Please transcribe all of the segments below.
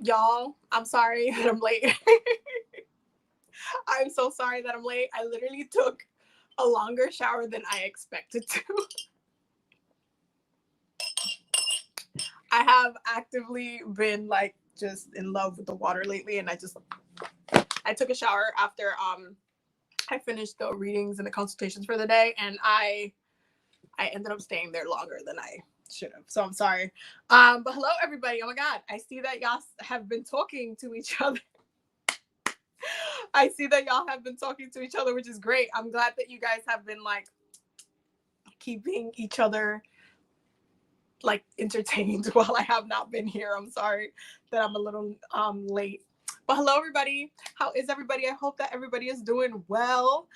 Y'all, I'm sorry that I'm late. I'm so sorry that I'm late. I literally took a longer shower than I expected to. I have actively been like just in love with the water lately, and I took a shower after I finished the readings and the consultations for the day, and I ended up staying there longer than I should have. So I'm sorry. But hello everybody. Oh my god, I see that y'all have been talking to each other. I see that y'all have been talking to each other, which is great. I'm glad that you guys have been like keeping each other like entertained while I have not been here. I'm sorry that I'm a little late. But hello everybody. How is everybody? I hope that everybody is doing well.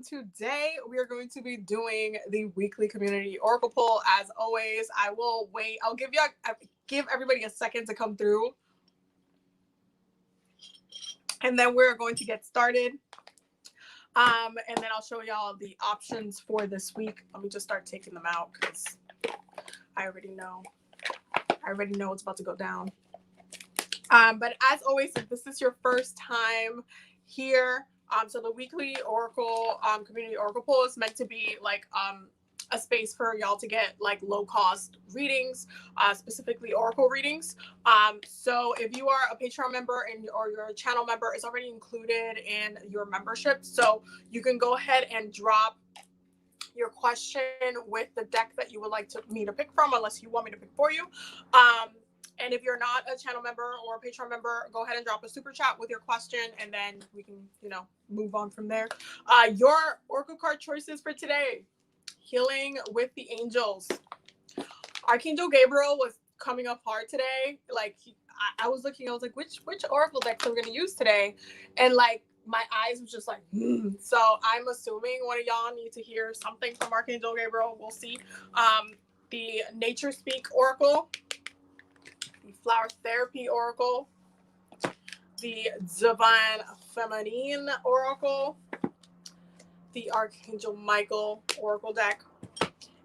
Today we are going to be doing the weekly community oracle poll. As always, I will wait. I'll give everybody a second to come through. And then we're going to get started. And then I'll show y'all the options for this week. Let me just start taking them out because I already know what's about to go down. But as always, if this is your first time here, so the weekly oracle community oracle poll is meant to be like a space for y'all to get like low cost readings, specifically oracle readings. So if you are a Patreon member or you're a channel member, it's already included in your membership. So you can go ahead and drop your question with the deck that you would like me to pick from, unless you want me to pick for you. And if you're not a channel member or a Patreon member, go ahead and drop a super chat with your question, and then we can, move on from there. Your oracle card choices for today: Healing with the Angels. Archangel Gabriel was coming up hard today. Like I was looking, I was like, which oracle decks are we gonna use today? And like my eyes was just like, So I'm assuming one of y'all need to hear something from Archangel Gabriel. We'll see. The Nature Speak Oracle, the Flower Therapy Oracle, the Divine Feminine Oracle, the Archangel Michael Oracle deck,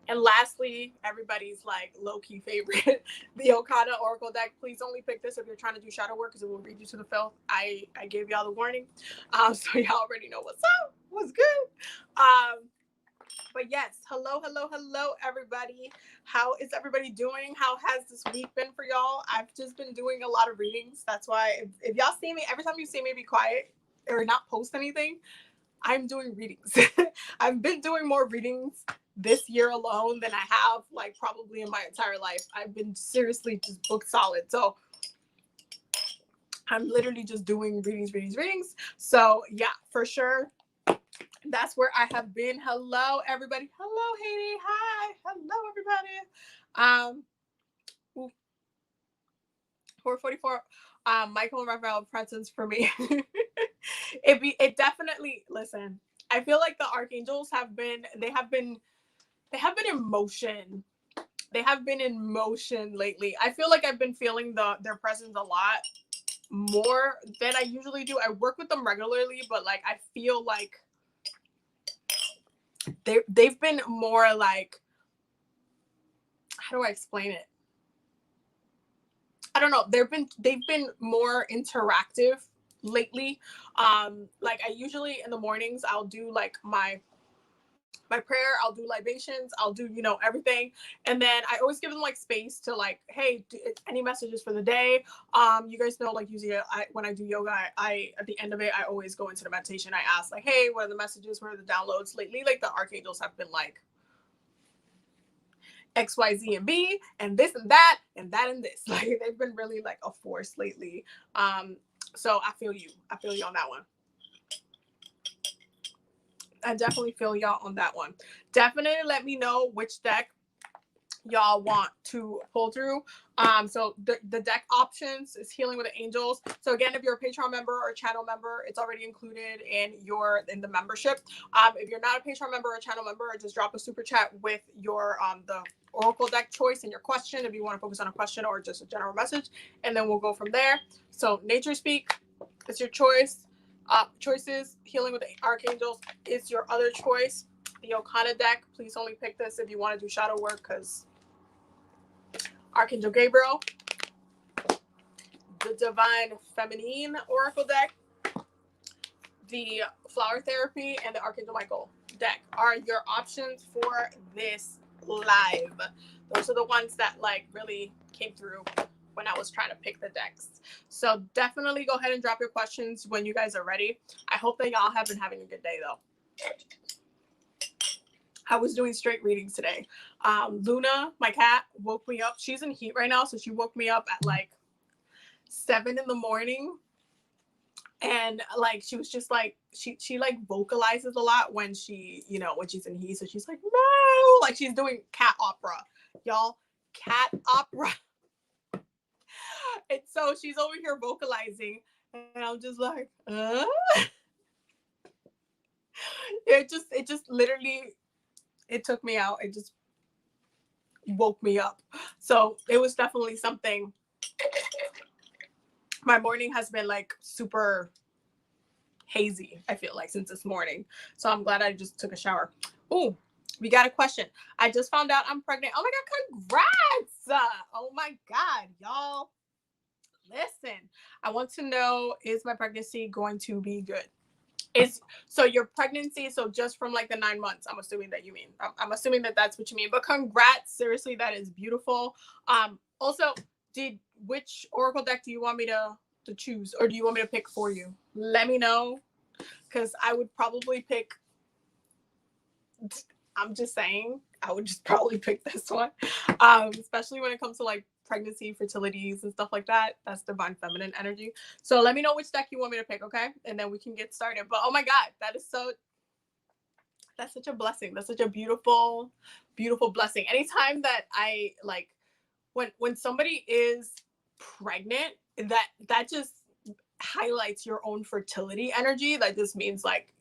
and lastly, everybody's like low-key favorite, the Okada Oracle deck. Please only pick this if you're trying to do shadow work, because it will read you to the filth. I gave y'all the warning, so y'all already know what's up, what's good. But yes, hello, everybody. How is everybody doing? How has this week been for y'all? I've just been doing a lot of readings. That's why if y'all see me, every time you see me be quiet or not post anything, I'm doing readings. I've been doing more readings this year alone than I have like probably in my entire life. I've been seriously just booked solid. So I'm literally just doing readings. So yeah, for sure. That's where I have been. Hello, everybody. Hello, Haydee. Hi. Hello, everybody. 444. Michael and Raphael presence for me. It definitely, listen. I feel like the archangels have been in motion. They have been in motion lately. I feel like I've been feeling their presence a lot more than I usually do. I work with them regularly, but like I feel like they've been more like, how do I explain it? I don't know. They've been more interactive lately. Like I usually in the mornings I'll do like my prayer, I'll do libations, I'll do everything, and then I always give them like space to like, hey, any messages for the day. You guys know, like usually when I do yoga, I at the end of it I always go into the meditation. I ask like, hey, what are the messages, what are the downloads? Lately, like the archangels have been like X, Y, Z, and B, and this and that, and that and this. Like they've been really like a force lately. So I feel you on that one. I definitely feel y'all on that one. Definitely let me know which deck y'all want to pull through. So the deck options is Healing with the Angels. So again, if you're a Patreon member or a channel member, it's already included in the membership. If you're not a Patreon member or a channel member, just drop a super chat with your the oracle deck choice and your question, if you want to focus on a question or just a general message, and then we'll go from there. So Nature Speak is your choice. Choices, Healing with the Archangels is your other choice. The Okada deck, please only pick this if you want to do shadow work, because Archangel Gabriel, the Divine Feminine Oracle deck, the Flower Therapy, and the Archangel Michael deck are your options for this live. Those are the ones that like really came through when I was trying to pick the decks. So definitely go ahead and drop your questions when you guys are ready. I hope that y'all have been having a good day though. I was doing straight readings today. Luna, my cat, woke me up. She's in heat right now, so she woke me up at like 7 in the morning. And like she was just like she like vocalizes a lot when she, you know, when she's in heat. So she's like, no, like she's doing cat opera, y'all. Cat opera. And so she's over here vocalizing, and I'm just like, it just literally, it took me out. It just woke me up. So it was definitely something. My morning has been like super hazy, I feel like, since this morning. So I'm glad I just took a shower. Ooh, we got a question. I just found out I'm pregnant. Oh my God, congrats. Oh my God, y'all. Listen, I want to know, is my pregnancy going to be good? So your pregnancy, so just from like the 9 months, I'm assuming that you mean. I'm assuming that that's what you mean. But congrats, seriously, that is beautiful. Also, which oracle deck do you want me to choose, or do you want me to pick for you? Let me know, because I would probably pick. I'm just saying, I would just probably pick this one, especially when it comes to like pregnancy, fertilities, and stuff like that. That's divine feminine energy. So let me know which deck you want me to pick, okay? And then we can get started. But oh my God, that's such a blessing. That's such a beautiful, beautiful blessing. Anytime that I like, when somebody is pregnant, that just highlights your own fertility energy. That just means like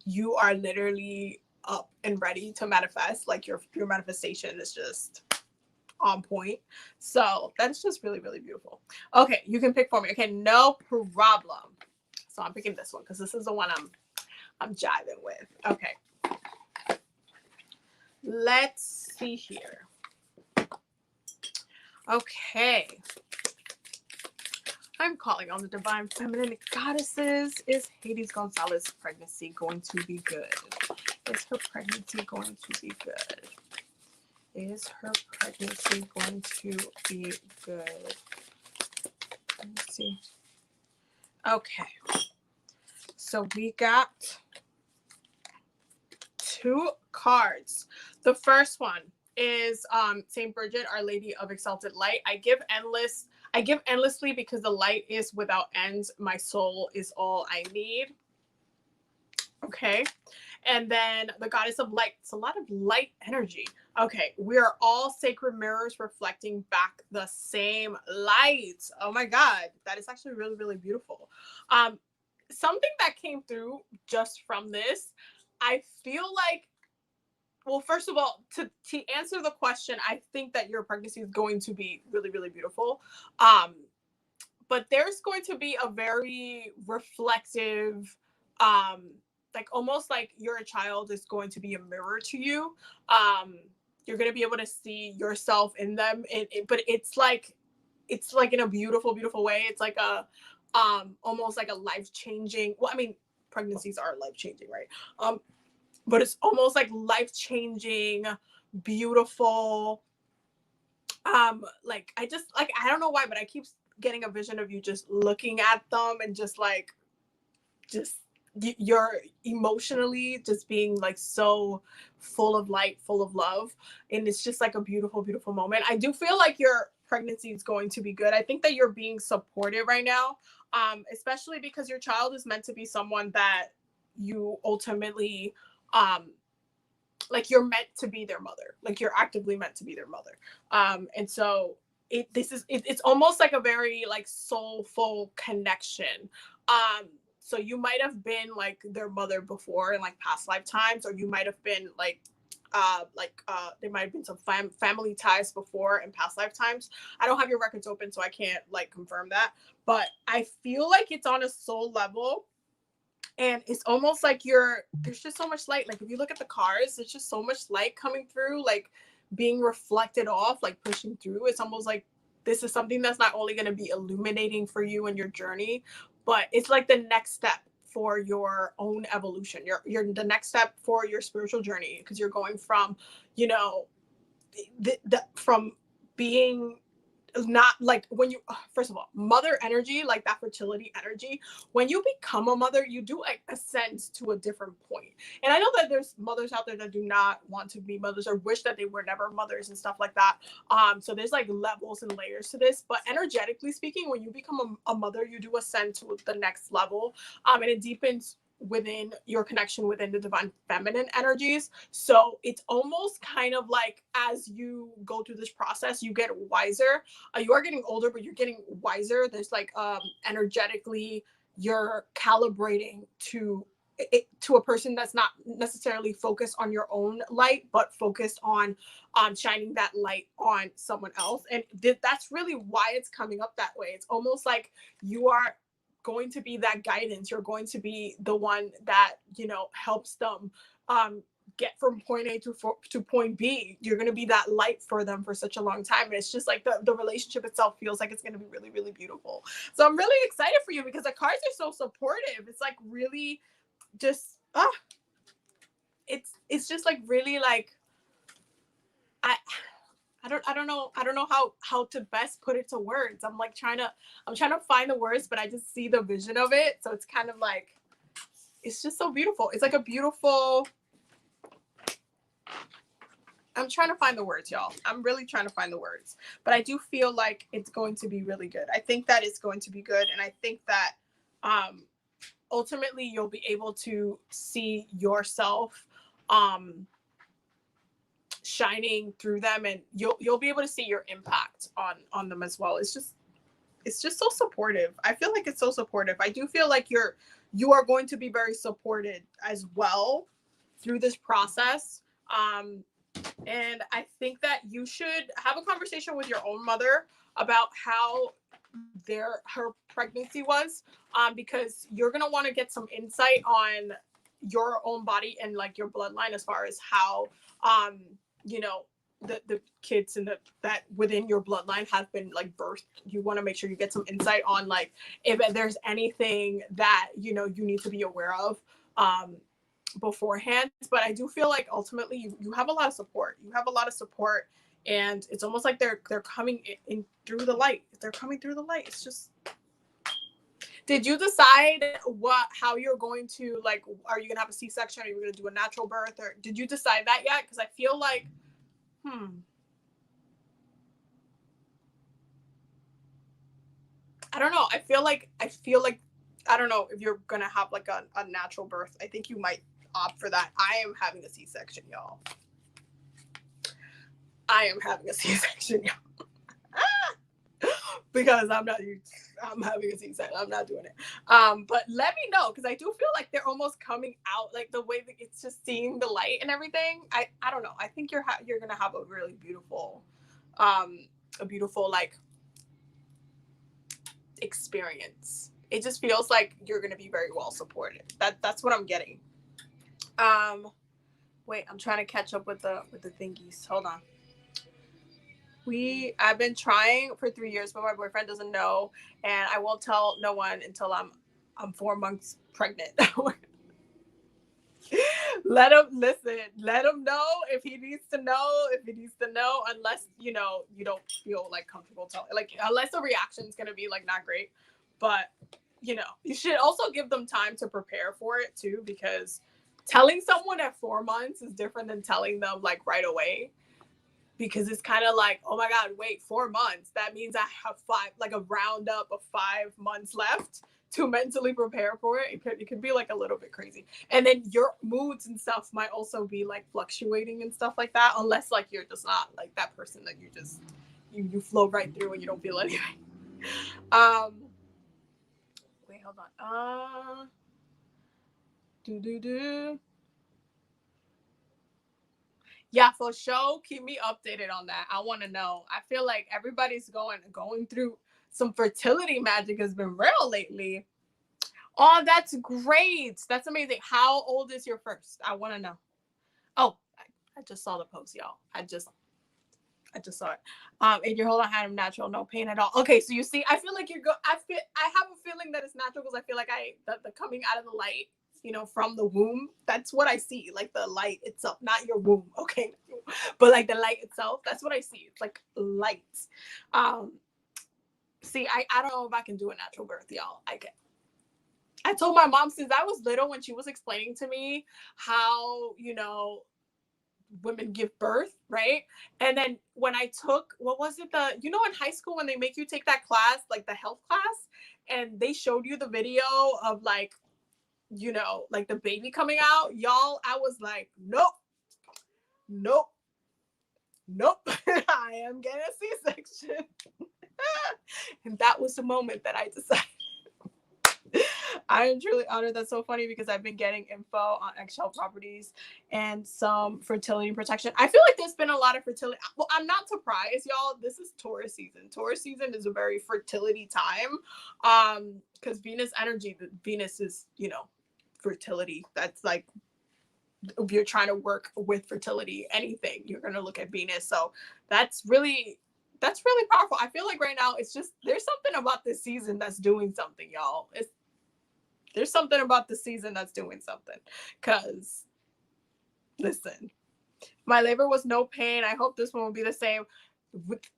you are literally up and ready to manifest. Like your manifestation is just on point. So that's just really, really beautiful. Okay, you can pick for me. Okay, no problem. So I'm picking this one because this is the one I'm jiving with. Okay. Let's see here. Okay. I'm calling on the divine feminine goddesses. Is Haydee Gonzalez pregnancy going to be good? Is her pregnancy going to be good? Is her pregnancy going to be good? Let me see. Okay. So we got 2 cards. The first one is Saint Bridget, Our Lady of Exalted Light. I give endlessly because the light is without ends. My soul is all I need. Okay. And then the goddess of light. It's a lot of light energy. Okay. We are all sacred mirrors reflecting back the same light. Oh my God. That is actually really, really beautiful. Something that came through just from this, I feel like, well, first of all, to answer the question, I think that your pregnancy is going to be really, really beautiful. But there's going to be a very reflective, like almost like your child is going to be a mirror to you. You're going to be able to see yourself in them. But it's like in a beautiful, beautiful way. It's like a, almost like a life-changing, well, I mean, pregnancies are life-changing, right? But it's almost like life-changing, beautiful. Like I don't know why, but I keep getting a vision of you just looking at them and just you're emotionally just being like so full of light, full of love. And it's just like a beautiful, beautiful moment. I do feel like your pregnancy is going to be good. I think that you're being supported right now, especially because your child is meant to be someone that you ultimately, like you're meant to be their mother. Like you're actively meant to be their mother. And so it's almost like a very like soulful connection. So you might have been like their mother before in like past lifetimes, or you might have been like there might have been some family ties before in past lifetimes. I don't have your records open, so I can't like confirm that, but I feel like it's on a soul level. And it's almost like there's just so much light. Like if you look at the cars, there's just so much light coming through, like being reflected off, like pushing through. It's almost like this is something that's not only going to be illuminating for you in your journey, but it's like the next step for your own evolution. You're the next step for your spiritual journey, because you're going from, you know, from being not like when you, first of all, mother energy, like that fertility energy, when you become a mother, you do like ascend to a different point. And I know that there's mothers out there that do not want to be mothers or wish that they were never mothers and stuff like that. So there's like levels and layers to this, but energetically speaking, when you become a mother, you do ascend to the next level, and it deepens within your connection within the divine feminine energies. So it's almost kind of like, as you go through this process, you get wiser. You are getting older, but you're getting wiser. There's like energetically, you're calibrating to a person that's not necessarily focused on your own light, but focused on shining that light on someone else. And that's really why it's coming up that way. It's almost like you are going to be that guidance. You're going to be the one that, you know, helps them get from point A to point B. You're going to be that light for them for such a long time. And it's just like the relationship itself feels like it's going to be really, really beautiful. So I'm really excited for you, because the cards are so supportive. It's like really just, it's just like really like, I don't know how to best put it to words. I'm trying to find the words, but I just see the vision of it. So it's kind of like, it's just so beautiful. It's like a beautiful, I'm trying to find the words, y'all. I'm really trying to find the words, but I do feel like it's going to be really good. I think that it's going to be good. And I think that ultimately you'll be able to see yourself shining through them, and you'll be able to see your impact on them as well. It's just so supportive. I feel like it's so supportive. I do feel like you are going to be very supported as well through this process. And I think that you should have a conversation with your own mother about how her pregnancy was, because you're going to want to get some insight on your own body and like your bloodline, as far as how you know, the kids and that within your bloodline have been like birthed. You want to make sure you get some insight on like if there's anything that, you know, you need to be aware of beforehand. But I do feel like ultimately you have a lot of support. You have a lot of support, and it's almost like they're coming in through the light. They're coming through the light. It's just, did you decide how you're going to, like, are you gonna have a C-section? Are you gonna do a natural birth? Or did you decide that yet? Because I feel like, I don't know. I feel like, I don't know if you're gonna have like a natural birth. I think you might opt for that. I am having a C-section, y'all. I am having a C-section, y'all. Because I'm having a C-section. I'm not doing it. But let me know, because I do feel like they're almost coming out, like the way that it's just seeing the light and everything. I don't know. I think you're gonna have a really beautiful, like experience. It just feels like you're gonna be very well supported. That's what I'm getting. Wait, I'm trying to catch up with the thingies. Hold on. I've been trying for 3 years, but my boyfriend doesn't know, and I won't tell no one until I'm 4 months pregnant. Let him know if he needs to know, unless, you know, you don't feel like comfortable telling, like, unless the reaction is going to be like not great. But, you know, you should also give them time to prepare for it too, because telling someone at 4 months is different than telling them like right away. Because it's kind of like, oh my God, wait, 4 months. That means I have a roundup of 5 months left to mentally prepare for it. It could be like a little bit crazy. And then your moods and stuff might also be like fluctuating and stuff like that. Unless like you're just not like that person that you just, you flow right through and you don't feel anything. Wait, hold on. Yeah, for sure. Keep me updated on that. I want to know. I feel like everybody's going through some fertility magic has been real lately. Oh, that's great. That's amazing. How old is your first? I want to know. Oh, I just saw the post, y'all. I just saw it. 8-year-old, I had him natural, no pain at all. Okay, so you see, I feel like I have a feeling that it's natural because I feel like the coming out of the light, you know, from the womb, that's what I see, like the light itself, not your womb, okay, but like the light itself, that's what I see. It's like light. See, I don't know if I can do a natural birth, y'all. I told my mom since I was little when she was explaining to me how, you know, women give birth, right? And then when I took, what was it, you know, in high school when they make you take that class, like the health class, and they showed you the video of like, you know, like the baby coming out, y'all, I was like, nope, nope, nope. I am getting a C-section. And that was the moment that I decided. I am truly honored. That's so funny because I've been getting info on eggshell properties and some fertility protection. I feel like there's been a lot of fertility. Well, I'm not surprised, y'all. This is Taurus season. Taurus season is a very fertility time. Because Venus energy, Venus is, you know, fertility. That's like, if you're trying to work with fertility, anything, you're going to look at Venus. So that's really powerful. I feel like right now it's just, there's something about this season that's doing something, y'all. There's something about the season that's doing something. Because, listen, my labor was no pain. I hope this one will be the same.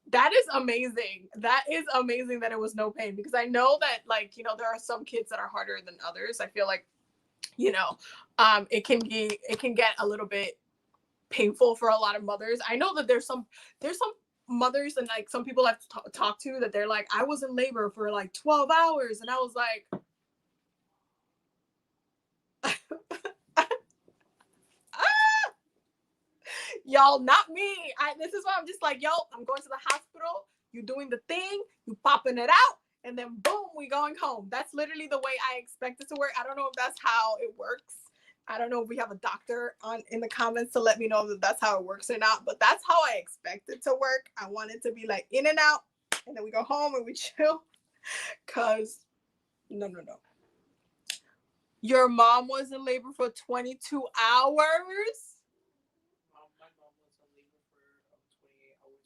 That is amazing. That is amazing that it was no pain. Because I know that, like, you know, there are some kids that are harder than others. I feel like, you know, it can get a little bit painful for a lot of mothers. I know that there's some mothers and like some people I've talked to that they're like, I was in labor for like 12 hours. And I was like, y'all, not me. This is why I'm just like, yo, I'm going to the hospital. You doing the thing, you popping it out, and then boom, we going home. That's literally the way I expect it to work. I don't know if that's how it works. I don't know if we have a doctor in the comments to let me know that that's how it works or not, but that's how I expect it to work. I want it to be like in and out, and then we go home and we chill. Cause no. Your mom was in labor for 22 hours? My mom was in labor for 28 hours.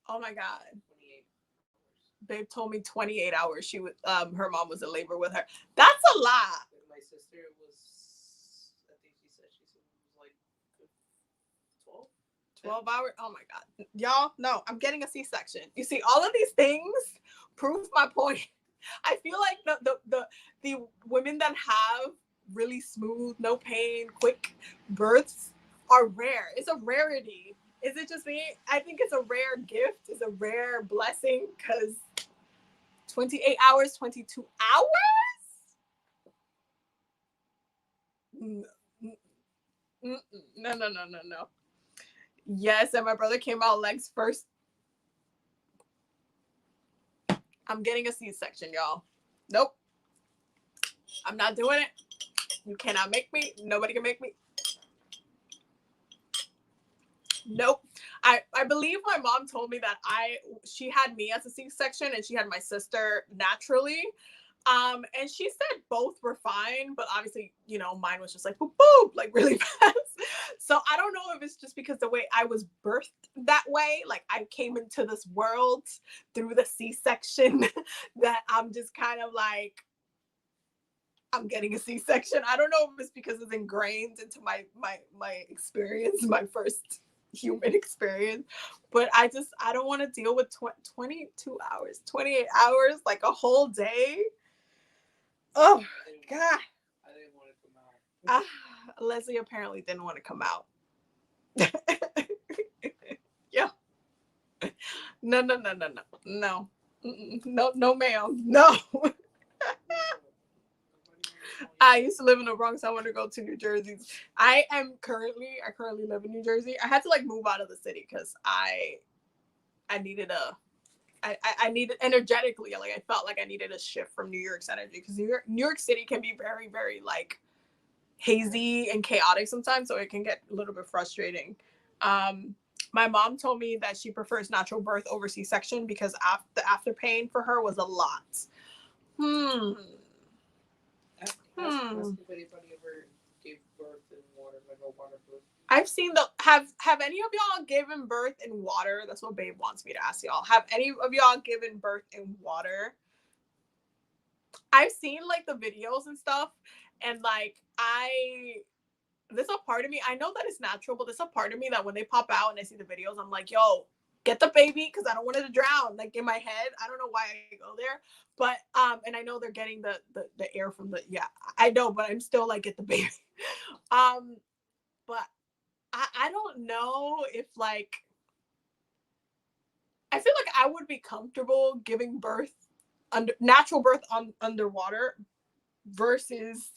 Oh my God. 28 hours. Babe told me 28 hours she was her mom was in labor with her. That's a lot. My sister was, I think she said was like 12 hours. Oh my God. Y'all, no, I'm getting a C-section. You see, all of these things prove my point. I feel like the women that have really smooth, no pain, quick births are rare. It's a rarity. Is it just me? I think it's a rare gift. It's a rare blessing because 28 hours, 22 hours? No. Yes, and my brother came out legs first. I'm getting a C-section, y'all. Nope. I'm not doing it. You cannot make me. Nobody can make me. Nope. I believe my mom told me that she had me as a C-section and she had my sister naturally. And she said both were fine, but obviously, you know, mine was just like boop, boop, like really fast. So I don't know if it's just because the way I was birthed that way, like I came into this world through the C-section that I'm just kind of like, I'm getting a C-section. I don't know if it's because it's ingrained into my experience, my first human experience, but I don't want to deal with 22 hours, 28 hours, like a whole day. Oh God. I didn't want to come out. Leslie apparently didn't want to come out. Yeah. No. No, ma'am. No. I used to live in the Bronx. I want to go to New Jersey. I currently live in New Jersey. I had to like move out of the city because I needed I needed energetically, like I felt like I needed a shift from New York's energy because New York City can be very, very like hazy and chaotic sometimes, so it can get a little bit frustrating. My mom told me that she prefers natural birth over C-section because the after pain for her was a lot. Ask if anybody ever gave birth in water, like a water birth. I've seen the have any of y'all given birth in water? That's what Babe wants me to ask y'all. Have any of y'all given birth in water? I've seen like the videos and stuff, and like there's a part of me, I know that it's natural, but there's a part of me that when they pop out and I see the videos, I'm like, yo, get the baby, because I don't want it to drown. Like in my head, I don't know why I go there, but and I know they're getting the air from the, yeah, I know, but I'm still like, get the baby. But I don't know if like, I feel like I would be comfortable giving birth natural birth underwater versus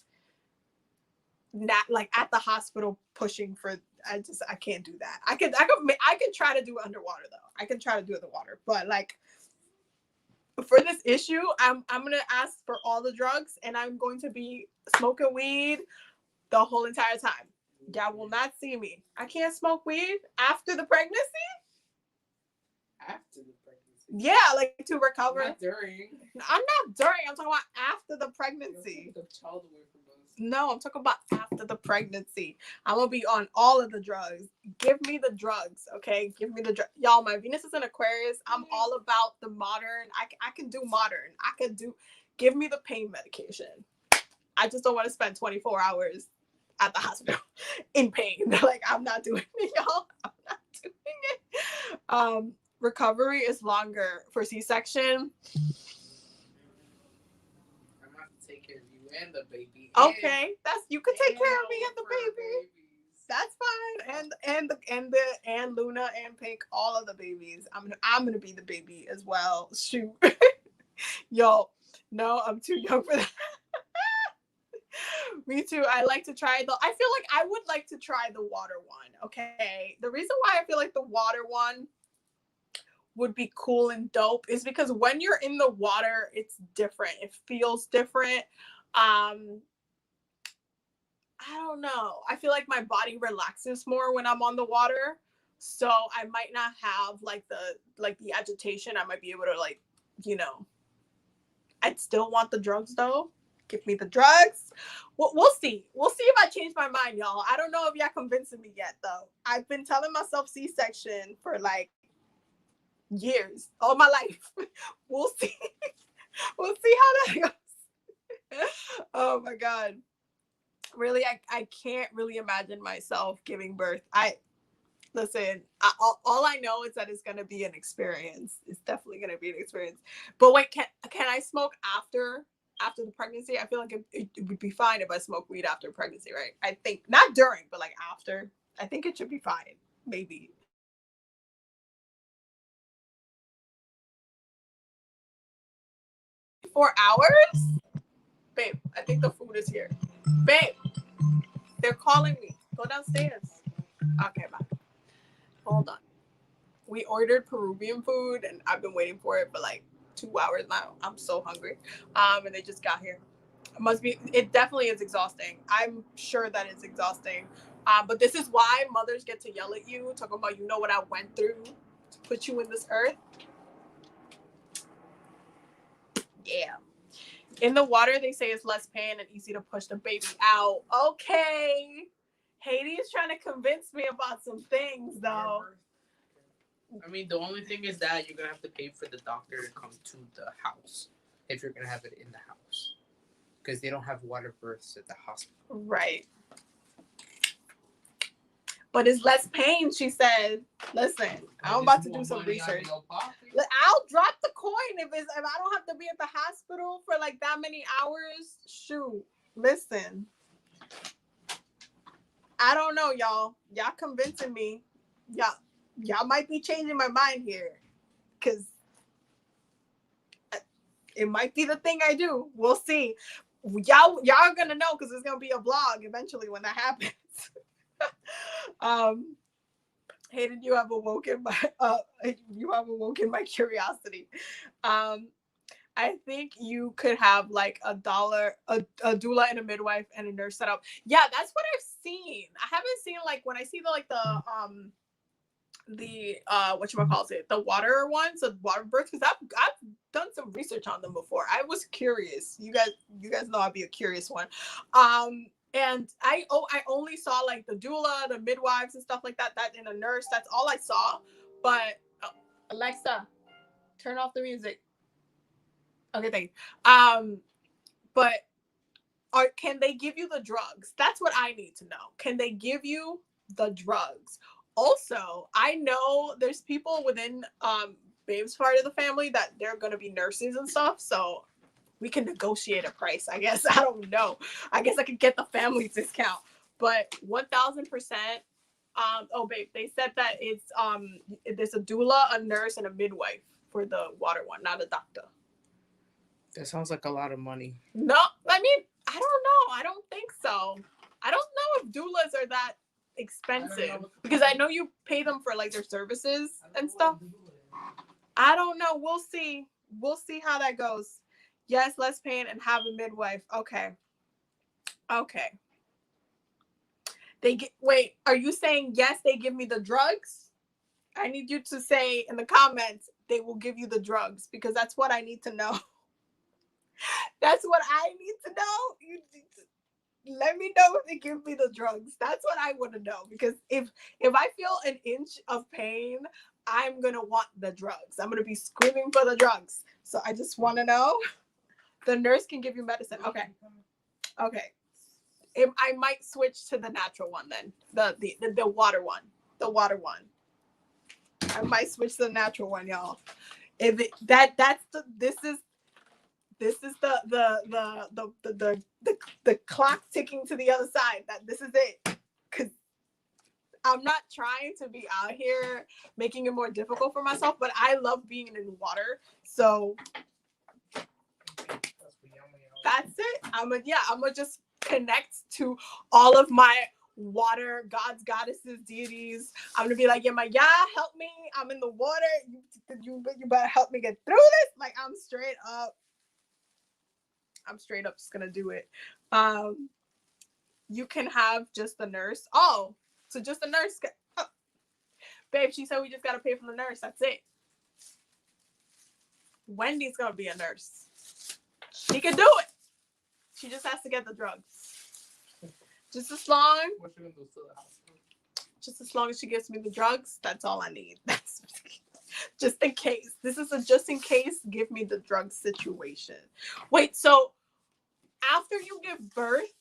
not like at the hospital pushing for. I can't do that. I could try to do it underwater though. I can try to do it in the water, but like for this issue, I'm gonna ask for all the drugs, and I'm going to be smoking weed the whole entire time. Y'all will not see me. I can't smoke weed after the pregnancy. After the pregnancy. Yeah, like to recover. Not during. I'm not during. I'm talking about after the pregnancy. The child away from us. No, I'm talking about after the pregnancy. I'm gonna be on all of the drugs. Give me the drugs, okay? Give me the drugs. Y'all, my Venus is in Aquarius. I'm all about the modern. I can do modern. Give me the pain medication. I just don't want to spend 24 hours at the hospital in pain. Like, I'm not doing it, y'all. I'm not doing it. Recovery is longer for C-section. I'm gonna have to take care of you and the baby. Okay, you could take care of me and the baby. That's fine. And Luna and Pink, all of the babies. I'm gonna be the baby as well. Shoot. Yo, no, I'm too young for that. Me too. I like to try I feel like I would like to try the water one. Okay. The reason why I feel like the water one would be cool and dope is because when you're in the water, it's different. It feels different. I don't know. I feel like my body relaxes more when I'm on the water. So I might not have like the agitation. I might be able to like, I'd still want the drugs though. Give me the drugs. We'll see. We'll see if I change my mind, y'all. I don't know if y'all convincing me yet though. I've been telling myself C-section for like years, all my life. We'll see. We'll see how that goes. Oh my God. Really, I can't really imagine myself giving birth. All I know is that it's going to be an experience. It's definitely going to be an experience. But wait, can I smoke after the pregnancy? I feel like it would be fine if I smoke weed after pregnancy, right? I think not during, but like after. I think it should be fine. Maybe. $4 hours? Babe, I think the food is here. Babe, they're calling me. Go downstairs. Okay, bye. Hold on. We ordered Peruvian food and I've been waiting for it for like 2 hours now. I'm so hungry. And they just got here. It definitely is exhausting. I'm sure that it's exhausting. But this is why mothers get to yell at you, talking about, what I went through to put you in this earth. Yeah. In the water, they say it's less pain and easy to push the baby out. Okay. Haydee is trying to convince me about some things, though. I mean, the only thing is that you're going to have to pay for the doctor to come to the house if you're going to have it in the house. Because they don't have water births at the hospital. Right. But it's less pain, she said. Listen, I'm about to do some research. I'll drop the coin if I don't have to be at the hospital for like that many hours. Shoot. Listen. I don't know, y'all. Y'all convincing me. Y'all might be changing my mind here. Because it might be the thing I do. We'll see. Y'all are going to know because there's going to be a vlog eventually when that happens. Haydee, you have awoken my curiosity. I think you could have like a doula and a midwife and a nurse set up. Yeah, that's what I've seen. I haven't seen like when I see the water ones, the water births, because I've done some research on them before. I was curious. You guys know I'd be a curious one. And I only saw like the doula, the midwives and stuff like that, and a nurse. That's all I saw. But Alexa, turn off the music. Okay, thank you. But can they give you the drugs? That's what I need to know. Can they give you the drugs? Also, I know there's people within Babe's part of the family that they're gonna be nurses and stuff, so we can negotiate a price, I guess. I don't know. I guess I could get the family discount. But 1,000%. Oh, babe, they said that it's there's a doula, a nurse, and a midwife for the water one, not a doctor. That sounds like a lot of money. No, I mean, I don't know. I don't think so. I don't know if doulas are that expensive because I know you pay them for like their services and stuff. I don't know. We'll see. We'll see how that goes. Yes, less pain and have a midwife. Okay. Wait, are you saying yes, they give me the drugs? I need you to say in the comments they will give you the drugs because that's what I need to know. That's what I need to know. You let me know if they give me the drugs. That's what I want to know because if I feel an inch of pain, I'm gonna want the drugs. I'm gonna be screaming for the drugs. So I just want to know. The nurse can give you medicine. Okay. I might switch to the natural one then. The water one. The water one. I might switch to the natural one, y'all. If it, this is the clock ticking to the other side. That this is it. Cause I'm not trying to be out here making it more difficult for myself, but I love being in water. So that's it. I'm gonna just connect to all of my water gods, goddesses, deities. I'm gonna be like, yeah, help me. I'm in the water. You better help me get through this. Like I'm straight up just gonna do it. You can have just the nurse. Oh, so just the nurse. Oh. Babe, she said we just gotta pay for the nurse. That's it. Wendy's gonna be a nurse. She can do it. She just has to get the drugs. Just as long. What you gonna do to the hospital? Just as long as she gives me the drugs, that's all I need. That's just in case. This is a just in case. Give me the drug situation. Wait, so after you give birth,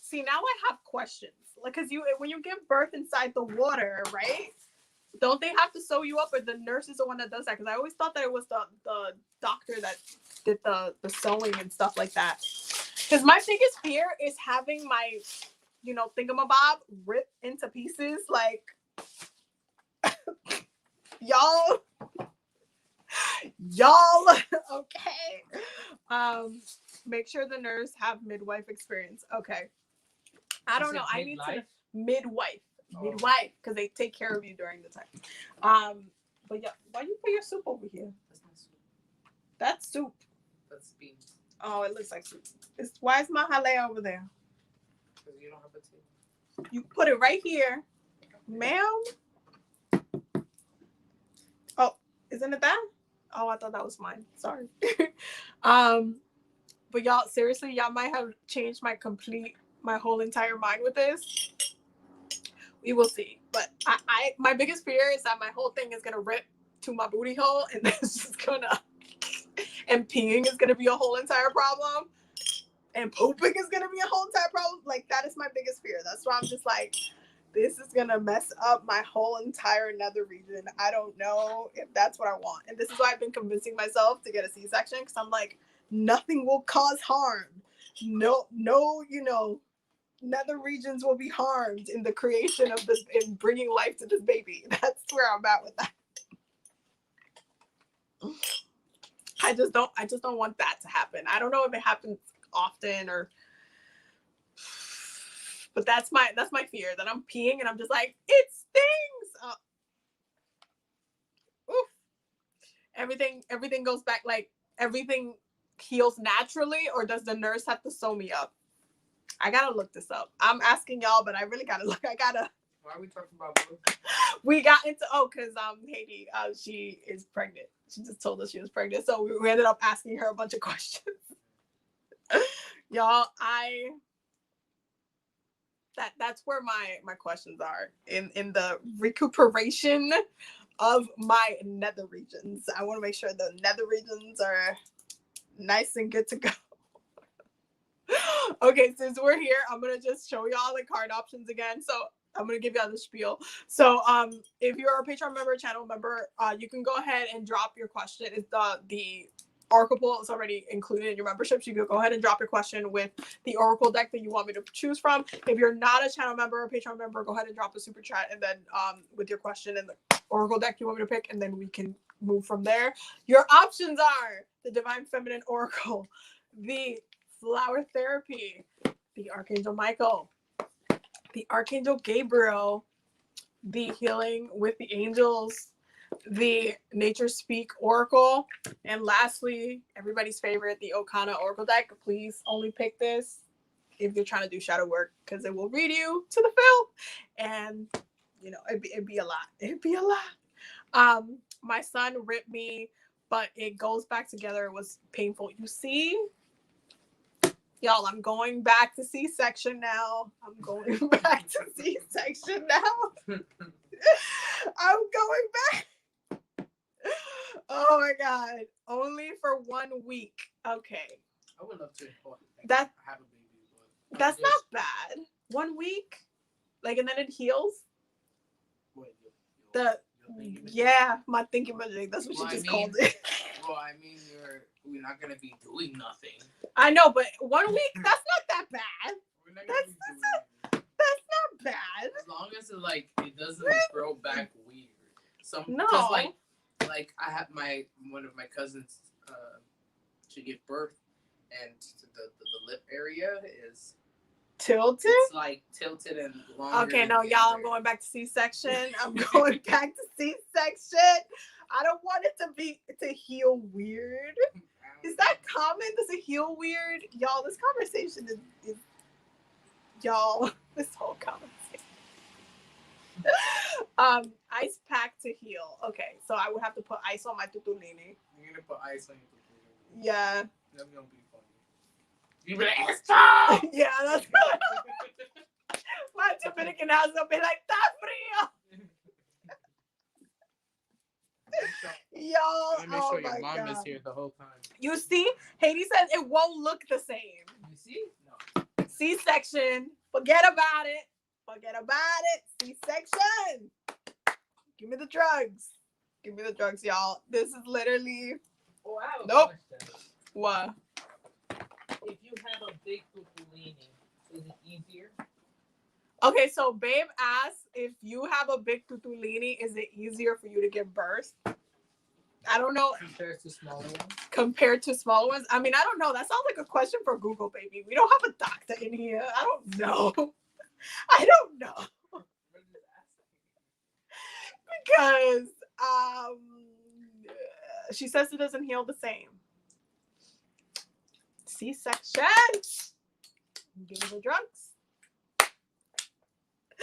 see now I have questions. Like, cause when you give birth inside the water, right? Don't they have to sew you up, or the nurse is the one that does that? Because I always thought that it was the doctor that did the sewing and stuff like that. Because my biggest fear is having my, thingamabob rip into pieces. Like, y'all, okay. Make sure the nurse have midwife experience. Okay. I don't know. I need to midwife, because they take care of you during the time. But yeah, why you put your soup over here? That's not soup. That's soup. That's beans. Oh, it looks like soup. Why is my jalea over there? Because you don't have a table. You put it right here, ma'am. Oh, isn't it that? Oh, I thought that was mine. Sorry. But y'all, seriously, y'all might have changed my whole entire mind with this. We will see. But my biggest fear is that my whole thing is gonna rip to my booty hole, and it's just and peeing is gonna be a whole entire problem, and pooping is gonna be a whole entire problem. Like that is my biggest fear. That's why I'm just like, this is gonna mess up my whole entire nether region. I don't know if that's what I want, and this is why I've been convincing myself to get a C-section, because I'm like, nothing will cause harm. No, nether regions will be harmed in the creation of this, in bringing life to this baby. That's where I'm at with that. I just don't want that to happen. I don't know if it happens often but that's my fear, that I'm peeing and I'm just like, it stings. Oof. Everything goes back, like everything heals naturally, or does the nurse have to sew me up? I gotta look this up. I'm asking y'all, but I really gotta look. Why are we talking about blue? We got into because Haydee, she is pregnant. She just told us she was pregnant, so we ended up asking her a bunch of questions. Y'all, That's where my questions are in the recuperation of my nether regions. I want to make sure the nether regions are nice and good to go. Okay, since we're here, I'm gonna just show y'all the card options again. So I'm gonna give y'all the spiel. So if you're a Patreon member, channel member, you can go ahead and drop your question. It's the Oracle pool is already included in your membership. So you can go ahead and drop your question with the Oracle deck that you want me to choose from. If you're not a channel member or Patreon member, go ahead and drop a super chat and then with your question and the Oracle deck you want me to pick, and then we can move from there. Your options are the Divine Feminine Oracle, the Flower Therapy, the Archangel Michael, the Archangel Gabriel, the Healing with the Angels, the Nature Speak Oracle, and lastly, everybody's favorite, the Okana Oracle deck. Please only pick this if you're trying to do shadow work, because it will read you to the fill, and you know it'd be a lot. It'd be a lot. My son ripped me, but it goes back together. It was painful. You see. Y'all, I'm going back to C-section now. I'm going back to C-section now. I'm going back. Oh my God. Only for 1 week. Okay. I would love to have a baby. But that's not bad. 1 week? Like, and then it heals? Wait, my thinking magic. That's what she just called it. Well, I mean, we're not going to be doing nothing. I know, but 1 week, that's not that bad. We're not gonna That's not bad. As long as it doesn't grow back weird. No. Because like I have one of my cousins to give birth, and the lip area is tilted. It's like tilted and longer. Okay, no, y'all, I'm going back to C-section. I'm going back to C-section. I don't want it to heal weird. Is that common? Does it heal weird? Y'all, this conversation is y'all, this whole conversation. Ice pack to heal. Okay, so I would have to put ice on my tutulini. You're gonna put ice on your tutulini. Yeah. That's gonna be funny. You be like, stop! Yeah, that's my Dominican house will be like, "Está frío." Y'all, let me show your mom is here the whole time. You see, Haydee says it won't look the same. You see? No. C-section. Forget about it. Forget about it. C-section. Give me the drugs. Give me the drugs, y'all. This is literally. Oh, I have a nope. question. What? If you have a big tutulini, is it easier? Okay, so babe asked if you have a big tutulini, is it easier for you to give birth? I don't know. Compared to smaller ones? I mean, I don't know. That sounds like a question for Google, baby. We don't have a doctor in here. I don't know. I don't know. Because she says it doesn't heal the same. C-section. Give me the drugs.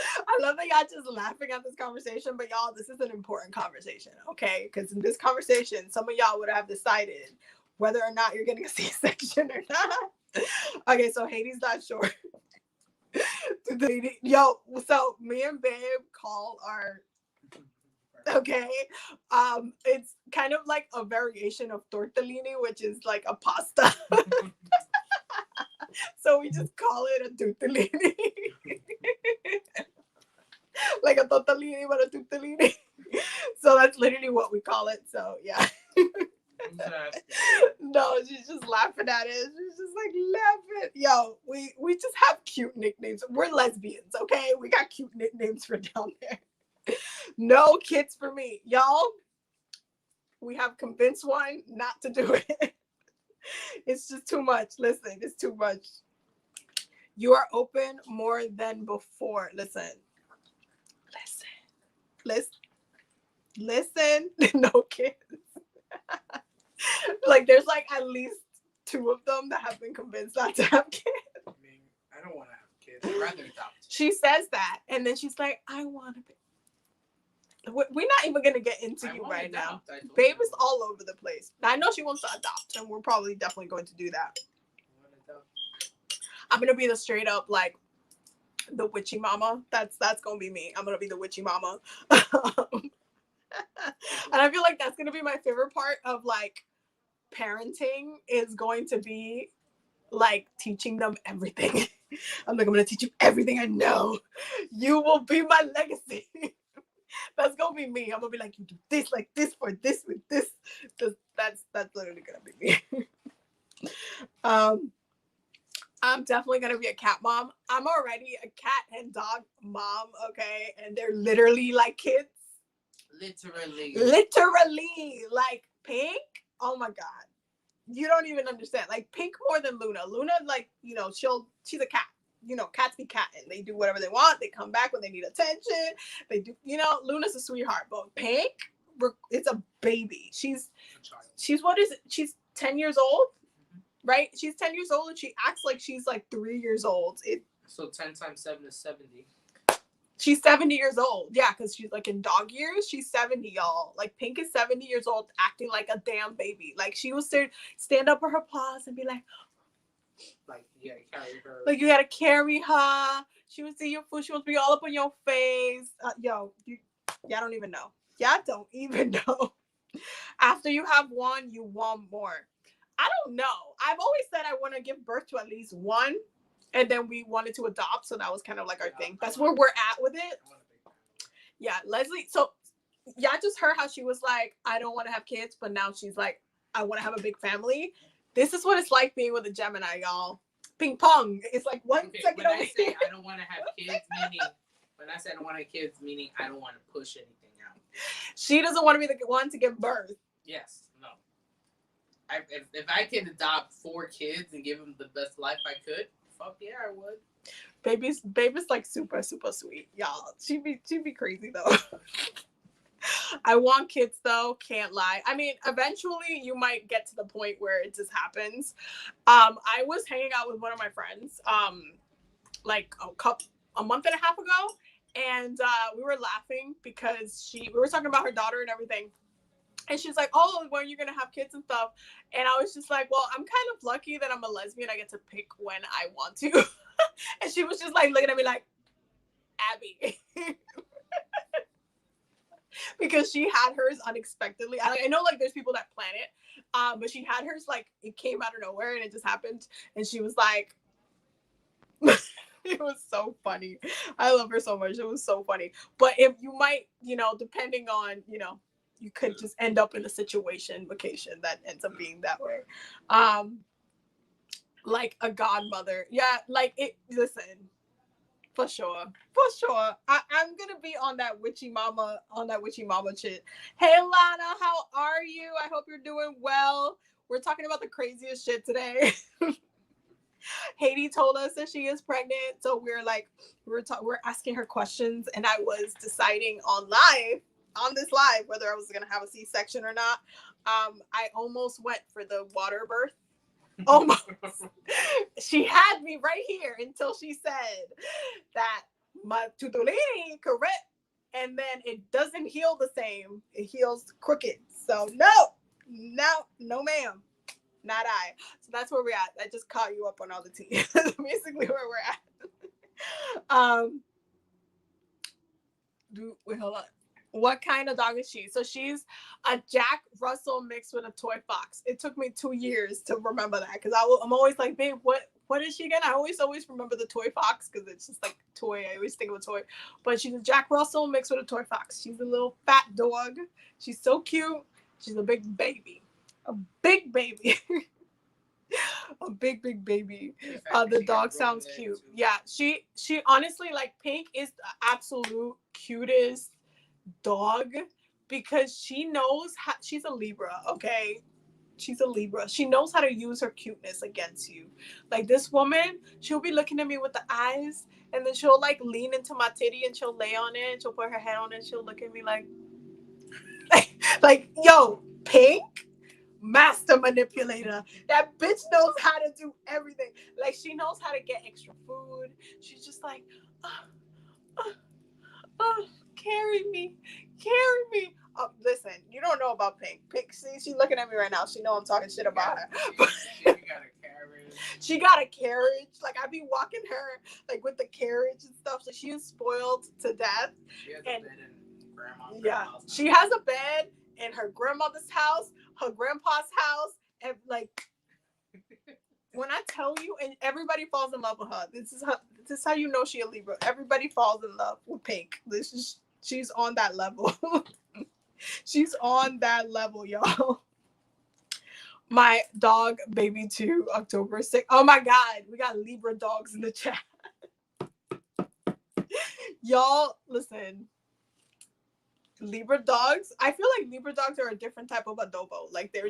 I love that y'all just laughing at this conversation, but y'all, this is an important conversation, okay? Because in this conversation, some of y'all would have decided whether or not you're getting a C-section or not. Okay, so Hades not sure. Yo, so me and Babe call our, okay, it's kind of like a variation of tortellini, which is like a pasta. So we just call it a tortellini. Like a tortellini, but a tortellini. So that's literally what we call it. So yeah. No, she's just laughing at it. She's just like laughing. Yo, we just have cute nicknames. We're lesbians, okay? We got cute nicknames for down there. No kids for me. Y'all, we have convinced one not to do it. It's just too much. Listen, it's too much. You are open more than before. Listen. No kids. Like there's like at least 2 of them that have been convinced not to have kids. I mean, I don't want to have kids. I'd rather adopt. She says that, and then she's like, I want to be. We're not even gonna get into you right now. Babe is all over the place. I know she wants to adopt, and we're probably definitely going to do that. I'm gonna be the straight up like, The witchy mama. That's gonna be me. I'm gonna be the witchy mama. And I feel like that's gonna be my favorite part of like parenting is going to be like teaching them everything. I'm like, I'm gonna teach you everything I know. You will be my legacy. That's gonna be me. I'm gonna be like, you do this like this for this with this. That's literally gonna be me. I'm definitely gonna be a cat mom. I'm already a cat and dog mom, okay? And they're literally like kids. Literally, like Pink. Oh my god, you don't even understand. Like Pink more than Luna. Luna, like she's a cat. Cats be catting. They do whatever they want. They come back when they need attention. They do. Luna's a sweetheart, but Pink, it's a baby. She's what is it? She's 10 years old. Right? She's 10 years old and she acts like she's like 3 years old. So 10 times 7 is 70. She's 70 years old. Yeah, because she's like in dog years. She's 70, y'all. Like Pink is 70 years old acting like a damn baby. Like she will stand up on her paws and be like you gotta carry her. Like you gotta carry her. She will see your food. She wants to be all up on your face. Y'all don't even know. Y'all don't even know. After you have one, you want more. I don't know. I've always said I want to give birth to at least one, and then we wanted to adopt, so that was kind of like our thing. That's where we're at with it. Yeah, Leslie. So, yeah, I just heard how she was like, I don't want to have kids, but now she's like, I want to have a big family. This is what it's like being with a Gemini, y'all. Ping pong. It's like one second. When I say I don't want to have kids, when I say I don't want to have kids, meaning I don't want to push anything out. She doesn't want to be the one to give birth. Yes. No. If I could adopt 4 kids and give them the best life I could, fuck yeah, I would. Baby's like super, super sweet, y'all. She'd be crazy though. I want kids though, can't lie. I mean, eventually you might get to the point where it just happens. I was hanging out with one of my friends, like a month and a half ago, and we were laughing because we were talking about her daughter and everything. And she's like, oh, when are you going to have kids and stuff? And I was just like, well, I'm kind of lucky that I'm a lesbian. I get to pick when I want to. And she was just like looking at me like, Abby. Because she had hers unexpectedly. I know like there's people that plan it. But she had hers like it came out of nowhere and it just happened. And she was like, it was so funny. I love her so much. It was so funny. But if you might, depending on, you could just end up in a vacation that ends up being that way. Like a godmother. Yeah, like listen, for sure. I'm gonna be on that witchy mama shit. Hey Lana, how are you? I hope you're doing well. We're talking about the craziest shit today. Haydee told us that she is pregnant, so we're asking her questions, and I was deciding on this live whether I was gonna have a C-section or not. I almost went for the water birth. Almost. She had me right here until she said that my tutolini correct, and then it doesn't heal the same. It heals crooked. So no ma'am. Not I. So that's where we're at. I just caught you up on all the tea. That's basically where we're at. Wait, hold on. What kind of dog is she? So she's a Jack Russell mixed with a toy fox. It took me 2 years to remember that because I'm always like, babe, what is she again? I always remember the toy fox because it's just like toy. I always think of a toy. But she's a Jack Russell mixed with a toy fox. She's a little fat dog. She's so cute. She's a big baby. A big baby. A big baby. The dog sounds cute. Yeah, she honestly, like, Pink is the absolute cutest dog because she knows how. She's a Libra, okay? She's a Libra. She knows how to use her cuteness against you. Like, this woman, she'll be looking at me with the eyes, and then she'll like lean into my titty and she'll lay on it and she'll put her head on it and she'll look at me like like, yo, Pink, master manipulator. That bitch knows how to do everything. Like, she knows how to get extra food. She's just like, carry me. Listen, you don't know about Pink. Pink, see, she's looking at me right now. She know I'm talking shit about her. She gotta carry She got a carriage. Like, I be walking her, like, with the carriage and stuff. So she is spoiled to death. She has a bed in grandma's house. She has a bed in her grandmother's house, her grandpa's house, and, like, when I tell you, and everybody falls in love with her. This is how you know she a Libra. Everybody falls in love with Pink. She's on that level. She's on that level, y'all. My dog, baby 2, October 6th. Oh my God, we got Libra dogs in the chat. Y'all, listen. Libra dogs, I feel like Libra dogs are a different type of adobo. Like, they're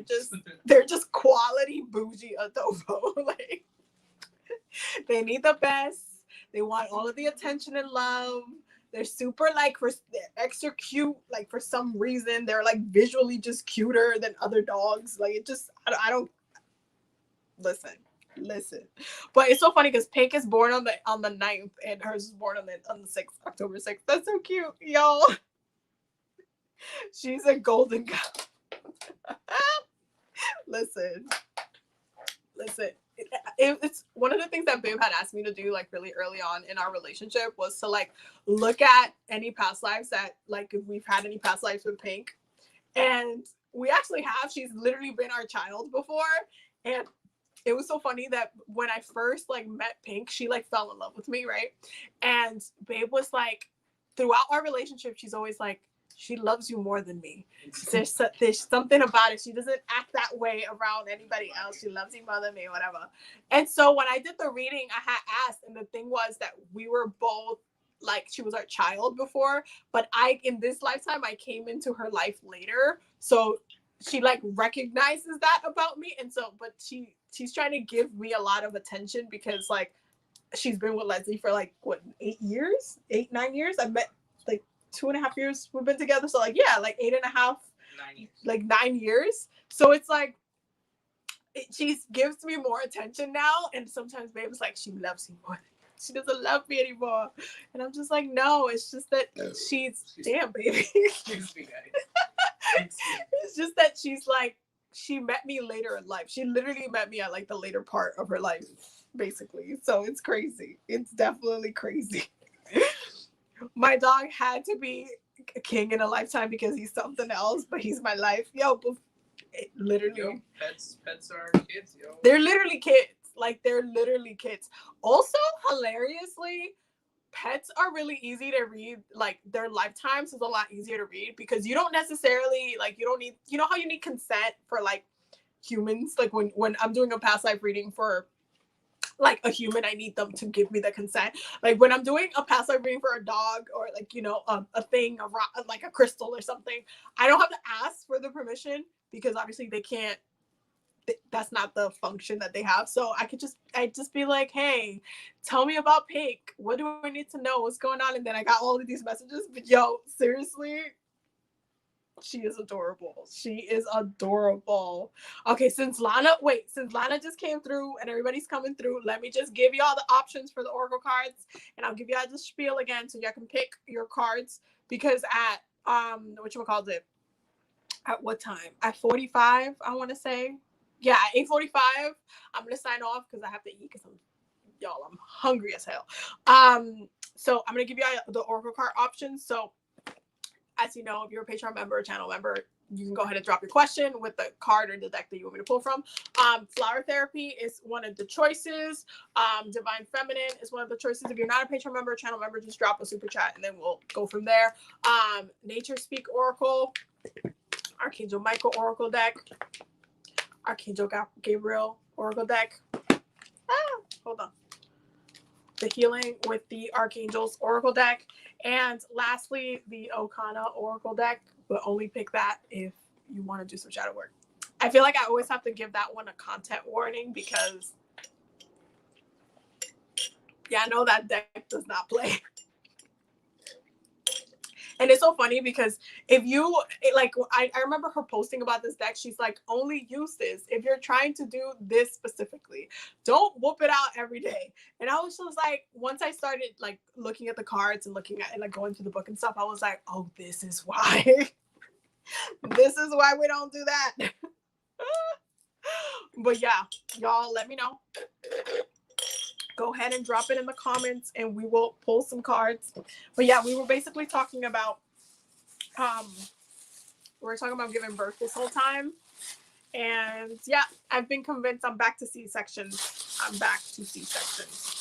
just quality bougie adobo. Like, they need the best. They want all of the attention and love. They're super, like, they're extra cute. Like, for some reason, they're, like, visually just cuter than other dogs. Like, it just, I don't, listen. But it's so funny because Pink is born on the 9th and hers is born on the 6th, October 6th. That's so cute, y'all. She's a golden girl. Listen. It's one of the things that Babe had asked me to do, like, really early on in our relationship was to, like, look at any past lives that, like, if we've had any past lives with Pink. And we actually have. She's literally been our child before. And it was so funny that when I first, like, met Pink, she, like, fell in love with me, right? And Babe was like, throughout our relationship, she's always like, she loves you more than me. There's something about it. She doesn't act that way around anybody else. She loves you more than me, whatever. And so when I did the reading, I had asked, and the thing was that we were both, like, she was our child before, but in this lifetime, I came into her life later. So she, like, recognizes that about me. And so, but she's trying to give me a lot of attention because, like, she's been with Leslie for, like, what, 9 years? I met, like, 2.5 years we've been together. So, like, yeah, like 8.5, 9 years. like 9 years. So it's like, she gives me more attention now. And sometimes Babe's like, she loves me more. She doesn't love me anymore. And I'm just like, no, it's just that she's damn, baby. Excuse me, guys. It's just that she's like, she met me later in life. She literally met me at, like, the later part of her life, basically. So it's crazy. It's definitely crazy. My dog had to be a king in a lifetime because he's something else, but he's my life. Literally. Pets are kids, yo. They're literally kids. Like, they're literally kids. Also, hilariously, pets are really easy to read. Like, their lifetimes is a lot easier to read because you don't necessarily, like, you don't need, you know how you need consent for, like, humans? Like, when I'm doing a past life reading for, like, a human, I need them to give me the consent. Like, when I'm doing a past life reading for a dog or, like, you know, a thing, a rock, like a crystal or something, I don't have to ask for the permission because obviously they can't, that's not the function that they have. So I just be like, hey, tell me about Pink. What do I need to know? What's going on? And then I got all of these messages. But yo, seriously, she is adorable. She is adorable. Okay, since Lana just came through and everybody's coming through, let me just give y'all the options for the Oracle cards. And I'll give y'all the spiel again so y'all can pick your cards. Because at, whatchamacallit, at what time? At 45, I want to say. Yeah, at 8:45, I'm going to sign off because I have to eat because I'm hungry as hell. So I'm going to give you the Oracle card options. So as you know, if you're a Patreon member or channel member, you can go ahead and drop your question with the card or the deck that you want me to pull from. Flower Therapy is one of the choices. Divine Feminine is one of the choices. If you're not a Patreon member or channel member, just drop a super chat and then we'll go from there. Nature Speak Oracle, Archangel Michael Oracle deck, Archangel Gabriel Oracle deck. Hold on. The Healing with the Archangels Oracle deck. And lastly, the Okana Oracle deck. But only pick that if you want to do some shadow work. I feel like I always have to give that one a content warning because, yeah, I know that deck does not play. And it's so funny because if you, like, I remember her posting about this deck. She's like, only use this if you're trying to do this specifically. Don't whoop it out every day. And I was just like, once I started, like, looking at the cards and looking at and, like, going through the book and stuff, I was like, oh, this is why. This is why we don't do that. But yeah, y'all let me know. Go ahead and drop it in the comments and we will pull some cards. But yeah, we were basically talking about giving birth this whole time. And yeah, I've been convinced I'm back to C-sections. I'm back to C-sections.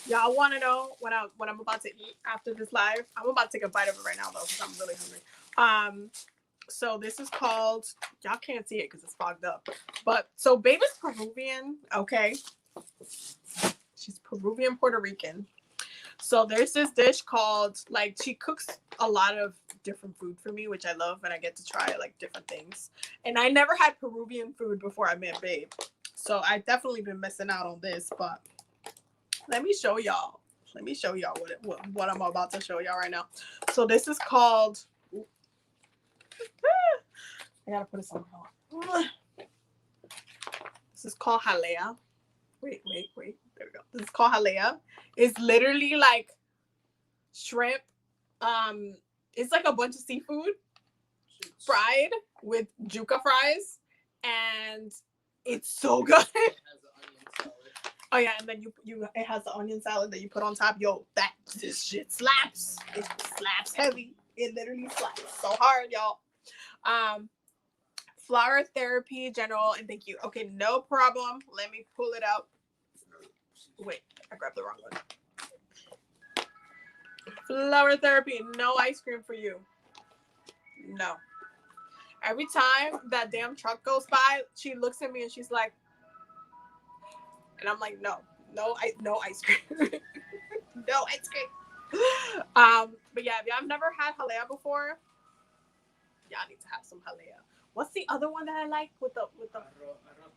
Y'all want to know what I'm about to eat after this live? I'm about to take a bite of it right now though, because I'm really hungry. So this is called, y'all can't see it because it's fogged up. But so Babe is Peruvian, okay? She's Peruvian Puerto Rican. So there's this dish called, like, she cooks a lot of different food for me, which I love, and I get to try like different things. And I never had Peruvian food before I met Babe. So I definitely been missing out on this, but let me show y'all. Let me show y'all what I'm about to show y'all right now. So this is called, I gotta put it somewhere. This is called jalea. Wait. There we go. This is called jalea. It's literally like shrimp. It's like a bunch of seafood fried with yuca fries, and it's so good. Oh yeah, and then it has the onion salad that you put on top. Yo, this shit slaps. It slaps heavy. It literally slaps so hard, y'all. Flower therapy general, and thank you. Okay, no problem. Let me pull it out. Wait, I grabbed the wrong one. Flower therapy, no ice cream for you. No. Every time that damn truck goes by, she looks at me and she's like, and I'm like, no ice cream. No ice cream. But yeah, if y'all have never had jalea before, y'all need to have some jalea. What's the other one that I like with the Arroz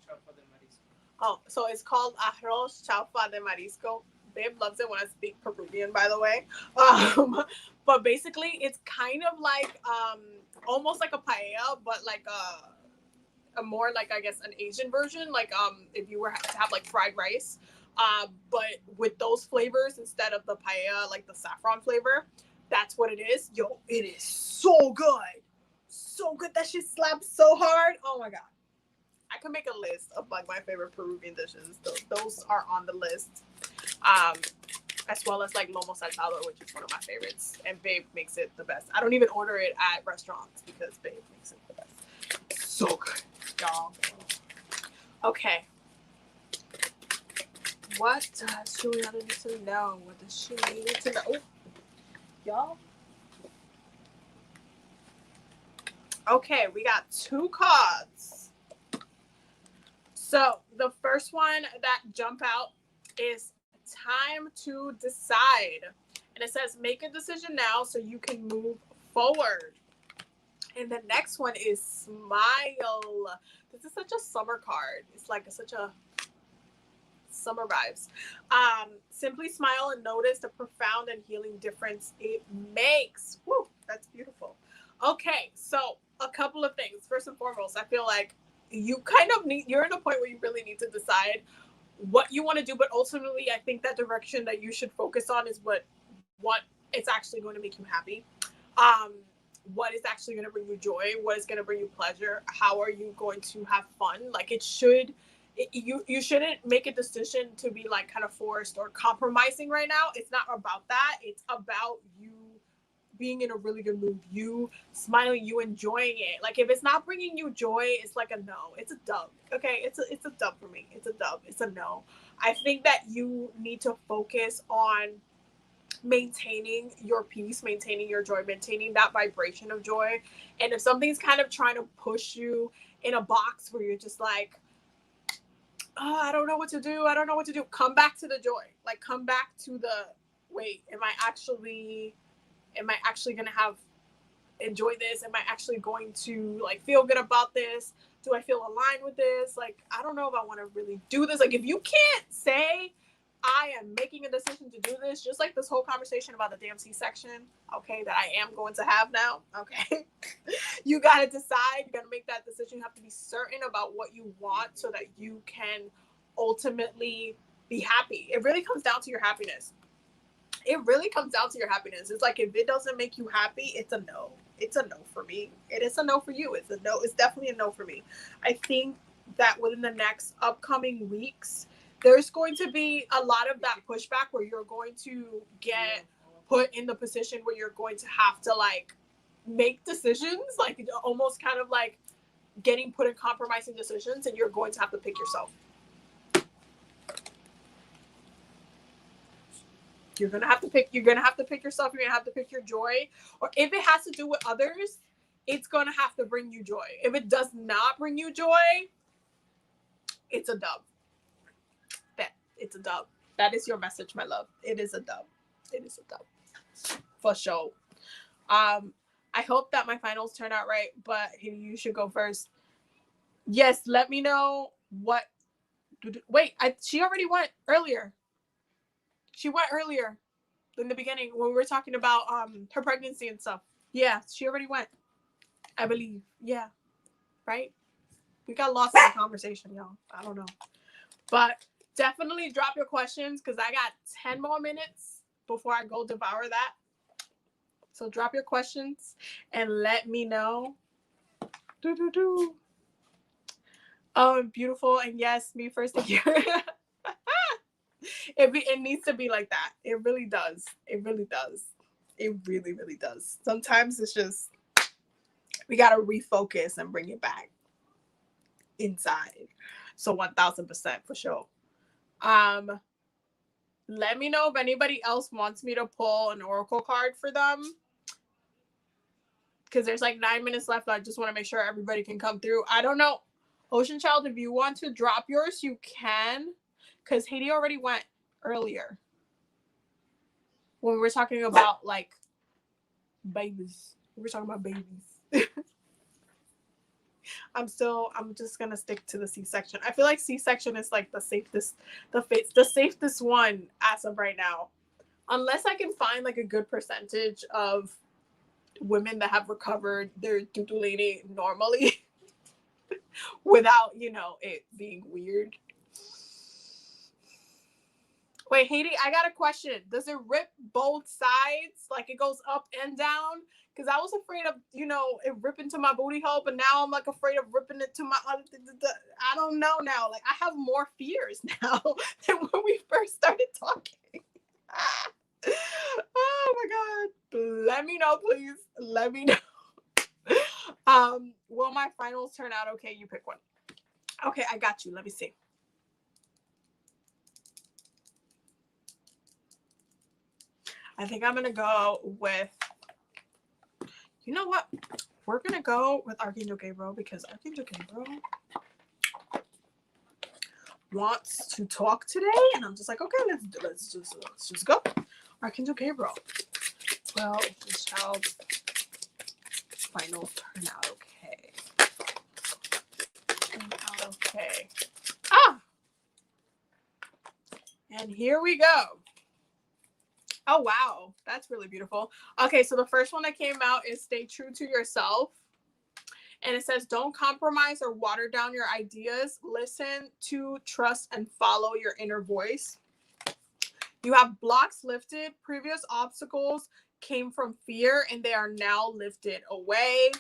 chaufa de marisco. Oh, so it's called arroz chaufa de marisco. Babe loves it when I speak Peruvian, by the way. But basically, it's kind of like almost like a paella, but like a more like, I guess, an Asian version. Like if you were to have like fried rice, but with those flavors instead of the paella, like the saffron flavor. That's what it is. Yo, it is so good. So good. That shit slaps so hard. Oh my god. I can make a list of like my favorite Peruvian dishes. Those are on the list. As well as like lomo saltado, which is one of my favorites. And Babe makes it the best. I don't even order it at restaurants because Babe makes it the best. So good, y'all. Okay. What does Juliana need to know? What does she need to know? Oh, y'all. Okay, we got 2 cards. So the first one that jump out is time to decide. And it says make a decision now so you can move forward. And the next one is smile. This is such a summer card. It's like such a summer vibes. Simply smile and notice the profound and healing difference it makes. Woo, that's beautiful. Okay, so a couple of things. First and foremost, I feel like you kind of you're in a point where you really need to decide what you want to do, but ultimately I think that direction that you should focus on is what it's actually going to make you happy. What is actually going to bring you joy? What is going to bring you pleasure? How are you going to have fun? Like you shouldn't make a decision to be like kind of forced or compromising right now. It's not about that. It's about you being in a really good mood, you smiling, you enjoying it. Like if it's not bringing you joy, it's like a no. It's a dub. Okay, it's a dub for me. It's a dub. It's a no. I think that you need to focus on maintaining your peace, maintaining your joy, maintaining that vibration of joy. And if something's kind of trying to push you in a box where you're just like, oh, I don't know what to do. Come back to the joy. Like come back to the, wait, am I actually going to enjoy this? Am I actually going to like feel good about this? Do I feel aligned with this? Like, I don't know if I want to really do this. Like, if you can't say, I am making a decision to do this, just like this whole conversation about the damn C-section, okay, that I am going to have now, okay? You got to decide. You got to make that decision. You have to be certain about what you want so that you can ultimately be happy. It really comes down to your happiness. It's like if it doesn't make you happy, it's a no. it's a no for me. It is a no for you. It's a no. It's definitely a no for me. I think that within the next upcoming weeks, there's going to be a lot of that pushback where you're going to get put in the position where you're going to have to like make decisions, like almost kind of like getting put in compromising decisions, and you're going to have to pick yourself. You're gonna have to pick. You're gonna have to pick yourself. You're gonna have to pick your joy, or if it has to do with others, it's gonna have to bring you joy. If it does not bring you joy, it's a dub. It's a dub. That is your message, my love. It is a dub. It is a dub. For sure. I hope that my finals turn out right, but you should go first. Yes, let me know what. Wait, she already went earlier. She went earlier in the beginning when we were talking about her pregnancy and stuff. Yeah, she already went. I believe. Yeah. Right? We got lost in the conversation, y'all. I don't know. But definitely drop your questions because I got 10 more minutes before I go devour that. So drop your questions and let me know. Oh, beautiful. And yes, me first year. It needs to be like that. It really does. It really does. It really, really does. Sometimes it's just, we got to refocus and bring it back inside. So 1000% for sure. Let me know if anybody else wants me to pull an oracle card for them, because there's like 9 minutes left. I just want to make sure everybody can come through. I don't know, Ocean Child, if you want to drop yours, you can, because Haydee already went earlier when we were talking about like babies. We were talking about babies. I'm just gonna stick to the C-section. I feel like C-section is like the safest one as of right now, unless I can find like a good percentage of women that have recovered their tutulini normally without, it being weird. Wait, Haydee, I got a question. Does it rip both sides? Like it goes up and down? Because I was afraid of, it ripping to my booty hole, but now I'm like afraid of ripping it to my other. I don't know now. Like I have more fears now than when we first started talking. Oh my God. Let me know, please. Let me know. Will my finals turn out okay? You pick one. Okay, I got you. Let me see. I think I'm gonna go with, you know what? We're gonna go with Archangel Gabriel because Archangel Gabriel wants to talk today, and I'm just like, okay, let's just go. Archangel Gabriel. Well, this child's finals turn out okay. Okay. And here we go. Oh, wow. That's really beautiful. Okay, so the first one that came out is stay true to yourself. And it says, don't compromise or water down your ideas. Listen to, trust, and follow your inner voice. You have blocks lifted. Previous obstacles came from fear, and they are now lifted away.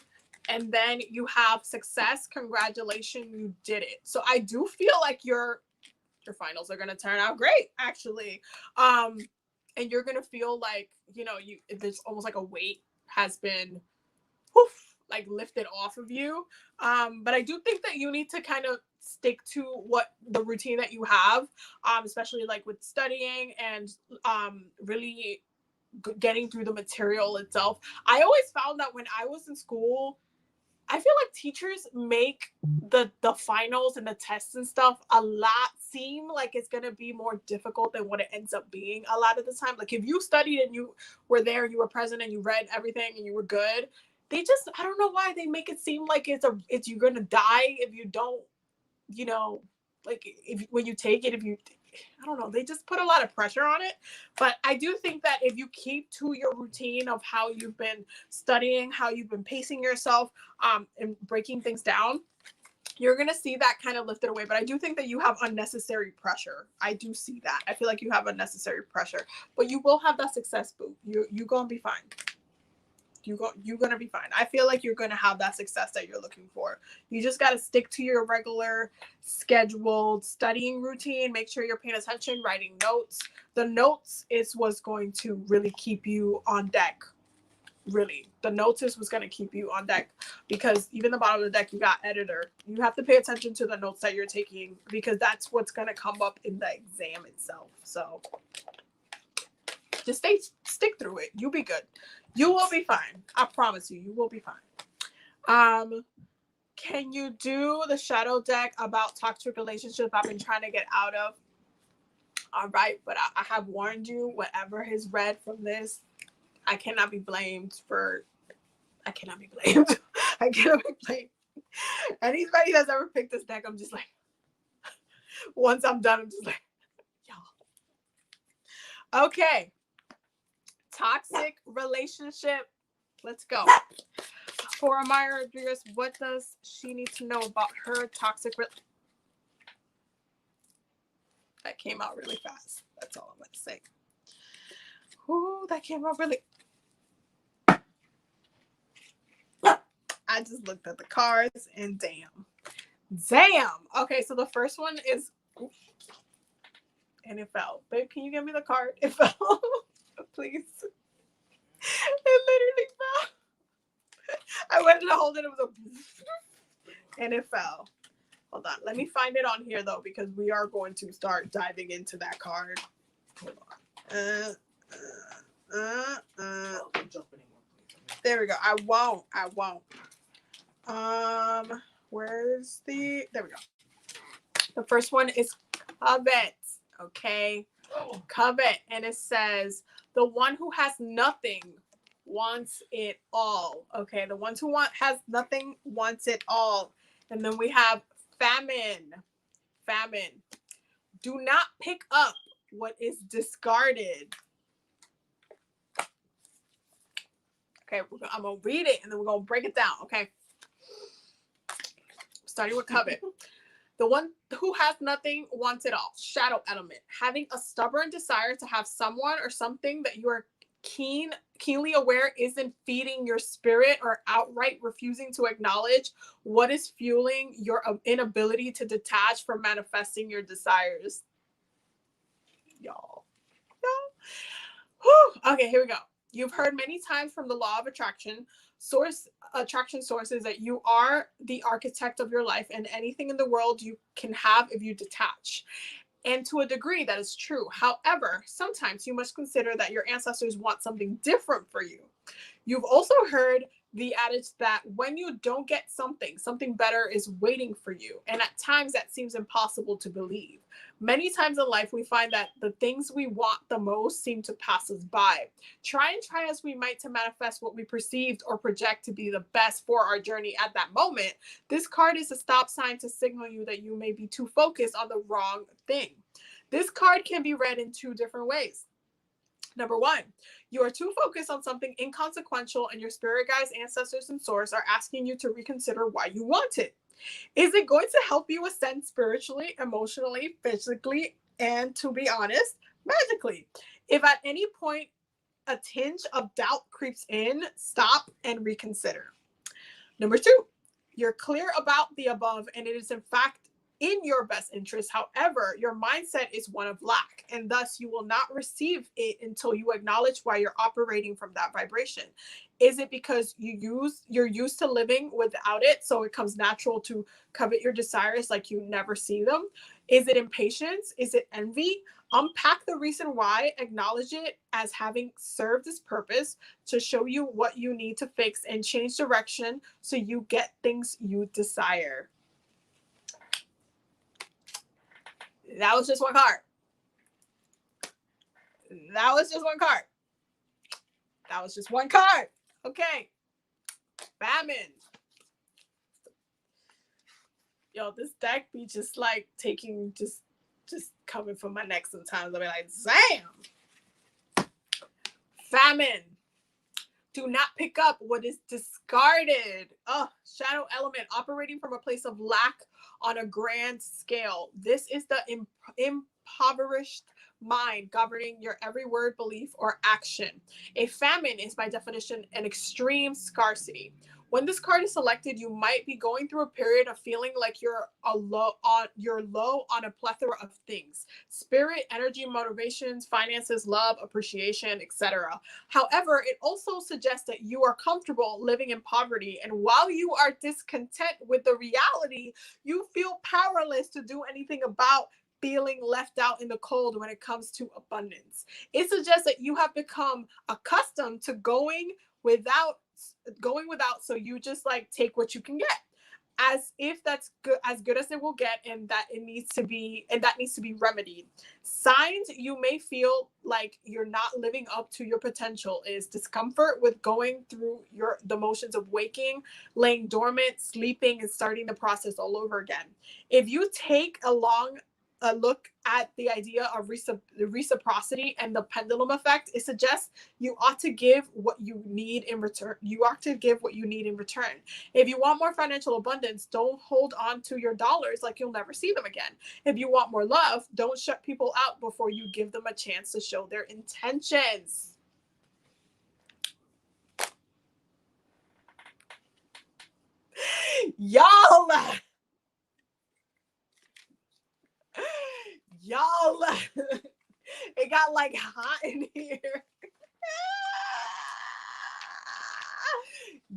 And then you have success. Congratulations, you did it. So I do feel like your finals are going to turn out great, actually. And you're going to feel like, there's almost like a weight has been like lifted off of you. But I do think that you need to kind of stick to what the routine that you have, especially like with studying and really getting through the material itself. I always found that when I was in school, I feel like teachers make the finals and the tests and stuff a lot seem like it's going to be more difficult than what it ends up being a lot of the time. Like if you studied and you were there, you were present and you read everything and you were good, they just, I don't know why they make it seem like it's you're going to die if you don't, like when you take it, I don't know, they just put a lot of pressure on it. But I do think that if you keep to your routine of how you've been studying, how you've been pacing yourself, and breaking things down, you're going to see that kind of lifted away. But I do think that you have unnecessary pressure. I do see that. I feel like you have unnecessary pressure, but you will have that success, boo. You're going to be fine. You're gonna be fine. I feel like you're gonna have that success that you're looking for. You just gotta stick to your regular scheduled studying routine. Make sure you're paying attention, writing notes. The notes is what's going to really keep you on deck. Really, the notes is what's going to keep you on deck, because even the bottom of the deck, you got editor. You have to pay attention to the notes that you're taking, because that's what's going to come up in the exam itself. So just stick through it. You'll be good. You will be fine. I promise you, you will be fine. Can you do the shadow deck about toxic relationship I've been trying to get out of? All right, but I have warned you, whatever is read from this, I cannot be blamed. I cannot be blamed. Anybody that's ever picked this deck, I'm just like, once I'm done, I'm just like, y'all. Okay. Toxic relationship. Let's go. For Amaya Rodriguez, what does she need to know about her toxic relationship? That came out really fast. That's all I'm going to say. Ooh, that came out really... I just looked at the cards and damn. Okay, so the first one is, and it fell. Babe, can you give me the card? It fell. Please. It literally fell. I went to hold it. It was and it fell. Hold on. Let me find it on here though, because we are going to start diving into that card. Hold on. Don't jump anymore, please. There we go. I won't. Where's there we go. The first one is covet. Okay. Covet. And it says, the one who has nothing wants it all. Okay. The ones who has nothing wants it all. And then we have famine. Do not pick up what is discarded. Okay. I'm going to read it and then we're going to break it down. Okay. Starting with covet. The one who has nothing wants it all. Shadow element. Having a stubborn desire to have someone or something that you are keenly aware isn't feeding your spirit, or outright refusing to acknowledge what is fueling your inability to detach from manifesting your desires. Y'all. Whew. Okay, here we go. You've heard many times from the law of attraction sources that you are the architect of your life, and anything in the world you can have if you detach. And to a degree, that is true. However, sometimes you must consider that your ancestors want something different for you. You've also heard the adage that when you don't get something better is waiting for you. And at times that seems impossible to believe. Many times in life, we find that the things we want the most seem to pass us by. Try as we might to manifest what we perceived or project to be the best for our journey at that moment, this card is a stop sign to signal you that you may be too focused on the wrong thing. This card can be read in two different ways. Number one, you are too focused on something inconsequential, and your spirit guides, ancestors, and source are asking you to reconsider why you want it. Is it going to help you ascend spiritually, emotionally, physically, and, to be honest, magically? If at any point a tinge of doubt creeps in, stop and reconsider. Number two, you're clear about the above, and it is in fact in your best interest. However, your mindset is one of lack, and thus you will not receive it until you acknowledge why you're operating from that vibration. Is it because you're used to living without it, so it comes natural to covet your desires like you never see them? Is it impatience? Is it envy? Unpack the reason why, acknowledge it as having served its purpose to show you what you need to fix and change direction so you get things you desire. That was just one card. That was just one card. Okay. Famine. Yo, this deck be just like taking, just coming from my neck sometimes. I'll be like, damn. Famine. Do not pick up what is discarded. Oh, shadow element, operating from a place of lack on a grand scale. This is the impoverished mind governing your every word, belief, or action. A famine is by definition an extreme scarcity. When this card is selected, you might be going through a period of feeling like you're low on a plethora of things: spirit, energy, motivations, finances, love, appreciation, etc. However, it also suggests that you are comfortable living in poverty, and while you are discontent with the reality, you feel powerless to do anything about feeling left out in the cold when it comes to abundance. It suggests that you have become accustomed to without so you just like take what you can get, as if that's good as it will get, and that needs to be remedied. Signs you may feel like you're not living up to your potential is discomfort with going through the motions of waking, laying dormant, sleeping, and starting the process all over again. If you take a look at the idea of reciprocity and the pendulum effect, it suggests you ought to give what you need in return. If you want more financial abundance, don't hold on to your dollars like you'll never see them again. If you want more love, don't shut people out before you give them a chance to show their intentions. Y'all, it got like hot in here.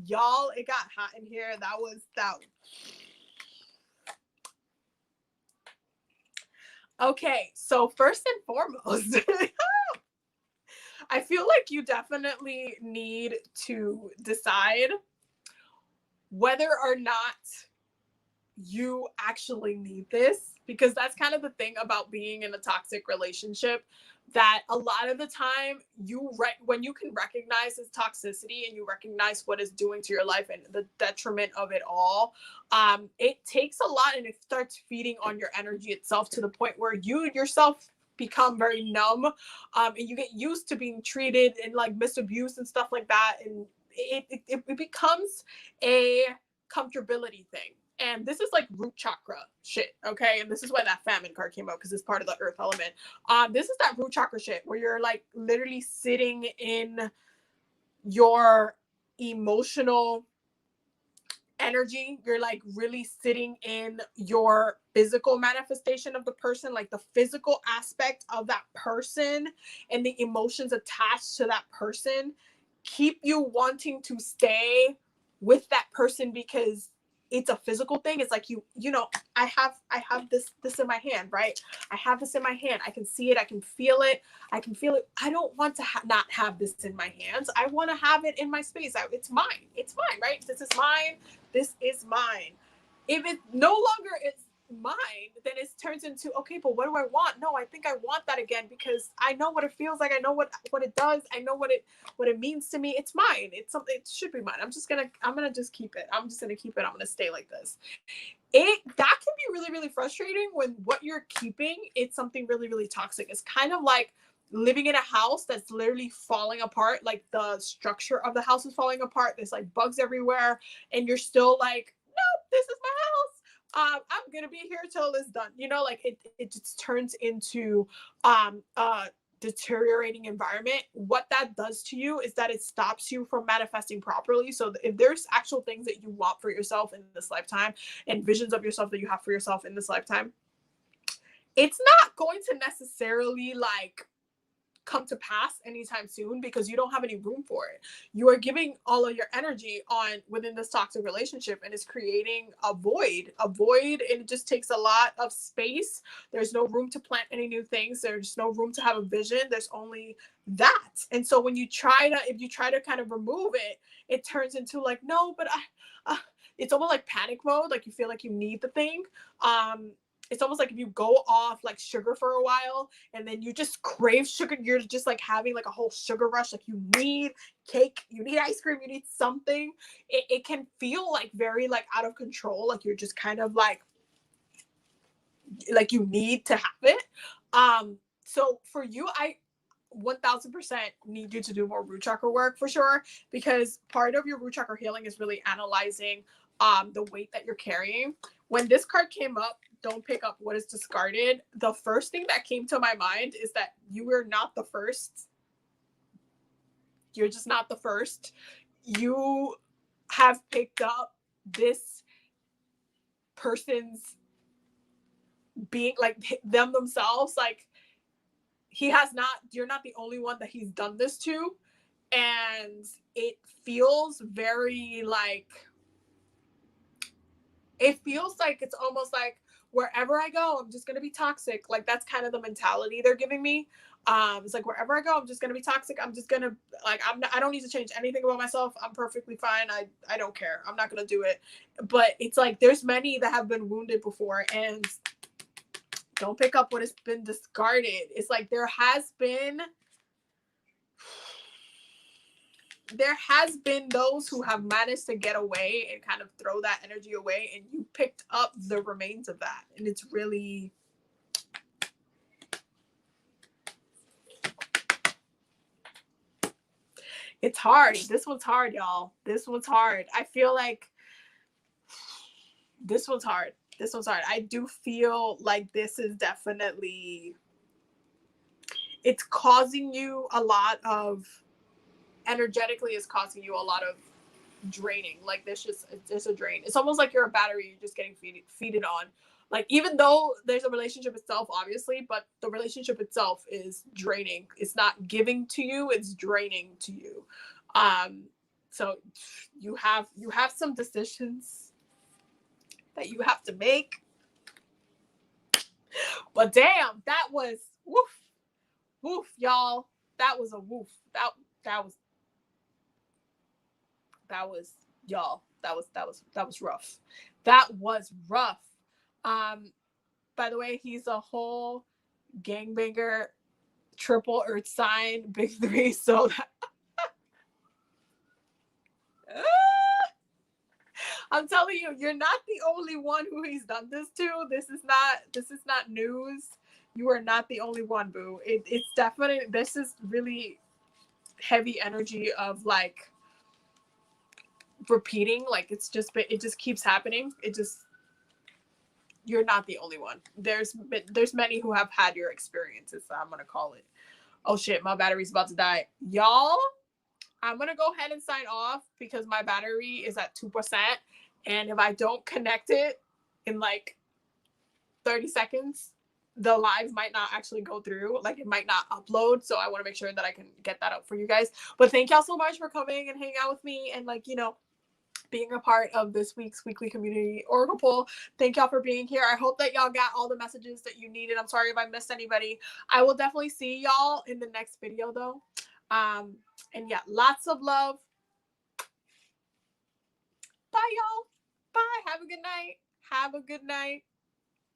Y'all, it got hot in here. That was. Okay, so first and foremost, I feel like you definitely need to decide whether or not you actually need this, because that's kind of the thing about being in a toxic relationship, that a lot of the time when you can recognize this toxicity and you recognize what it's doing to your life and the detriment of it all, it takes a lot, and it starts feeding on your energy itself to the point where you yourself become very numb, and you get used to being treated and like misabused and stuff like that, and it becomes a comfortability thing. And this is like root chakra shit, okay? And this is why that famine card came out, because it's part of the earth element. This is that root chakra shit where you're like literally sitting in your emotional energy. You're like really sitting in your physical manifestation of the person, like the physical aspect of that person and the emotions attached to that person keep you wanting to stay with that person because it's a physical thing. It's like you know, I have this in my hand, right? I have this in my hand. I can see it. I can feel it. I don't want to not have this in my hands. I want to have it in my space. It's mine. It's mine, right? This is mine. This is mine. If it no longer is mine, then it turns into, okay, but what do I want? No, I think I want that again because I know what it feels like. I know what it does. I know what it means to me. It's mine. It's something. It should be mine. I'm gonna just keep it. I'm just gonna keep it. I'm gonna stay like this. That can be really, really frustrating when what you're keeping is something really, really toxic. It's kind of like living in a house that's literally falling apart. Like the structure of the house is falling apart. There's like bugs everywhere, and you're still like, nope, this is my house. I'm gonna be here till it's done. You know, like it just turns into deteriorating environment. What that does to you is that it stops you from manifesting properly. So if there's actual things that you want for yourself in this lifetime and visions of yourself that you have for yourself in this lifetime, it's not going to necessarily like come to pass anytime soon because you don't have any room for it. You are giving all of your energy on within this toxic relationship, and it's creating a void, and it just takes a lot of space. There's no room to plant any new things. There's no room to have a vision. There's only that. And so when if you try to kind of remove it, it turns into like, no, but it's almost like panic mode. Like you feel like you need the thing. It's almost like if you go off like sugar for a while and then you just crave sugar, you're just like having like a whole sugar rush. Like you need cake, you need ice cream, you need something. It can feel like very like out of control. Like you're just kind of like you need to have it. So for you, I 1000% need you to do more root chakra work for sure, because part of your root chakra healing is really analyzing the weight that you're carrying. when this card came up, don't pick up what is discarded, the first thing that came to my mind is that you were not the first. You're just not the first. You have picked up this person's being, like, them themselves. Like, you're not the only one that he's done this to. And it feels very like, it's almost like wherever I go, I'm just going to be toxic. Like, that's kind of the mentality they're giving me. It's like, wherever I go, I'm just going to be toxic. I'm just going to, like, I don't need to change anything about myself. I'm perfectly fine. I don't care. I'm not going to do it. But it's like, there's many that have been wounded before, and don't pick up what has been discarded. It's like, there has been those who have managed to get away and kind of throw that energy away, and you picked up the remains of that. And it's really, it's hard. This one's hard, y'all. This one's hard. I feel like this one's hard. I do feel like this is definitely, it's causing you a lot of, energetically is causing you a lot of draining. Like, there's a drain. It's almost like you're a battery, you're just getting feeded on. Like, even though there's a relationship itself, obviously, but the relationship itself is draining. It's not giving to you, it's draining to you. So you have some decisions that you have to make. But damn, that was woof, y'all. That was a woof. That was y'all. That was rough. That was rough. By the way, he's a whole gangbanger, triple earth sign, big three. So that I'm telling you, you're not the only one who he's done this to. This is not news. You are not the only one, boo. It's definitely, this is really heavy energy of, like, repeating. Like, it just keeps happening. You're not the only one. There's many who have had your experiences, so I'm gonna call it. Oh shit, my battery's about to die, y'all. I'm gonna go ahead and sign off because my battery is at 2%, and if I don't connect it in like 30 seconds, the live might not actually go through. Like, it might not upload. So I want to make sure that I can get that up for you guys. But thank y'all so much for coming and hanging out with me, and, like, being a part of this week's weekly community oracle poll. Thank y'all for being here. I hope that y'all got all the messages that you needed. I'm sorry if I missed anybody. I will definitely see y'all in the next video, though. And yeah, lots of love. Bye, y'all. Bye. Have a good night.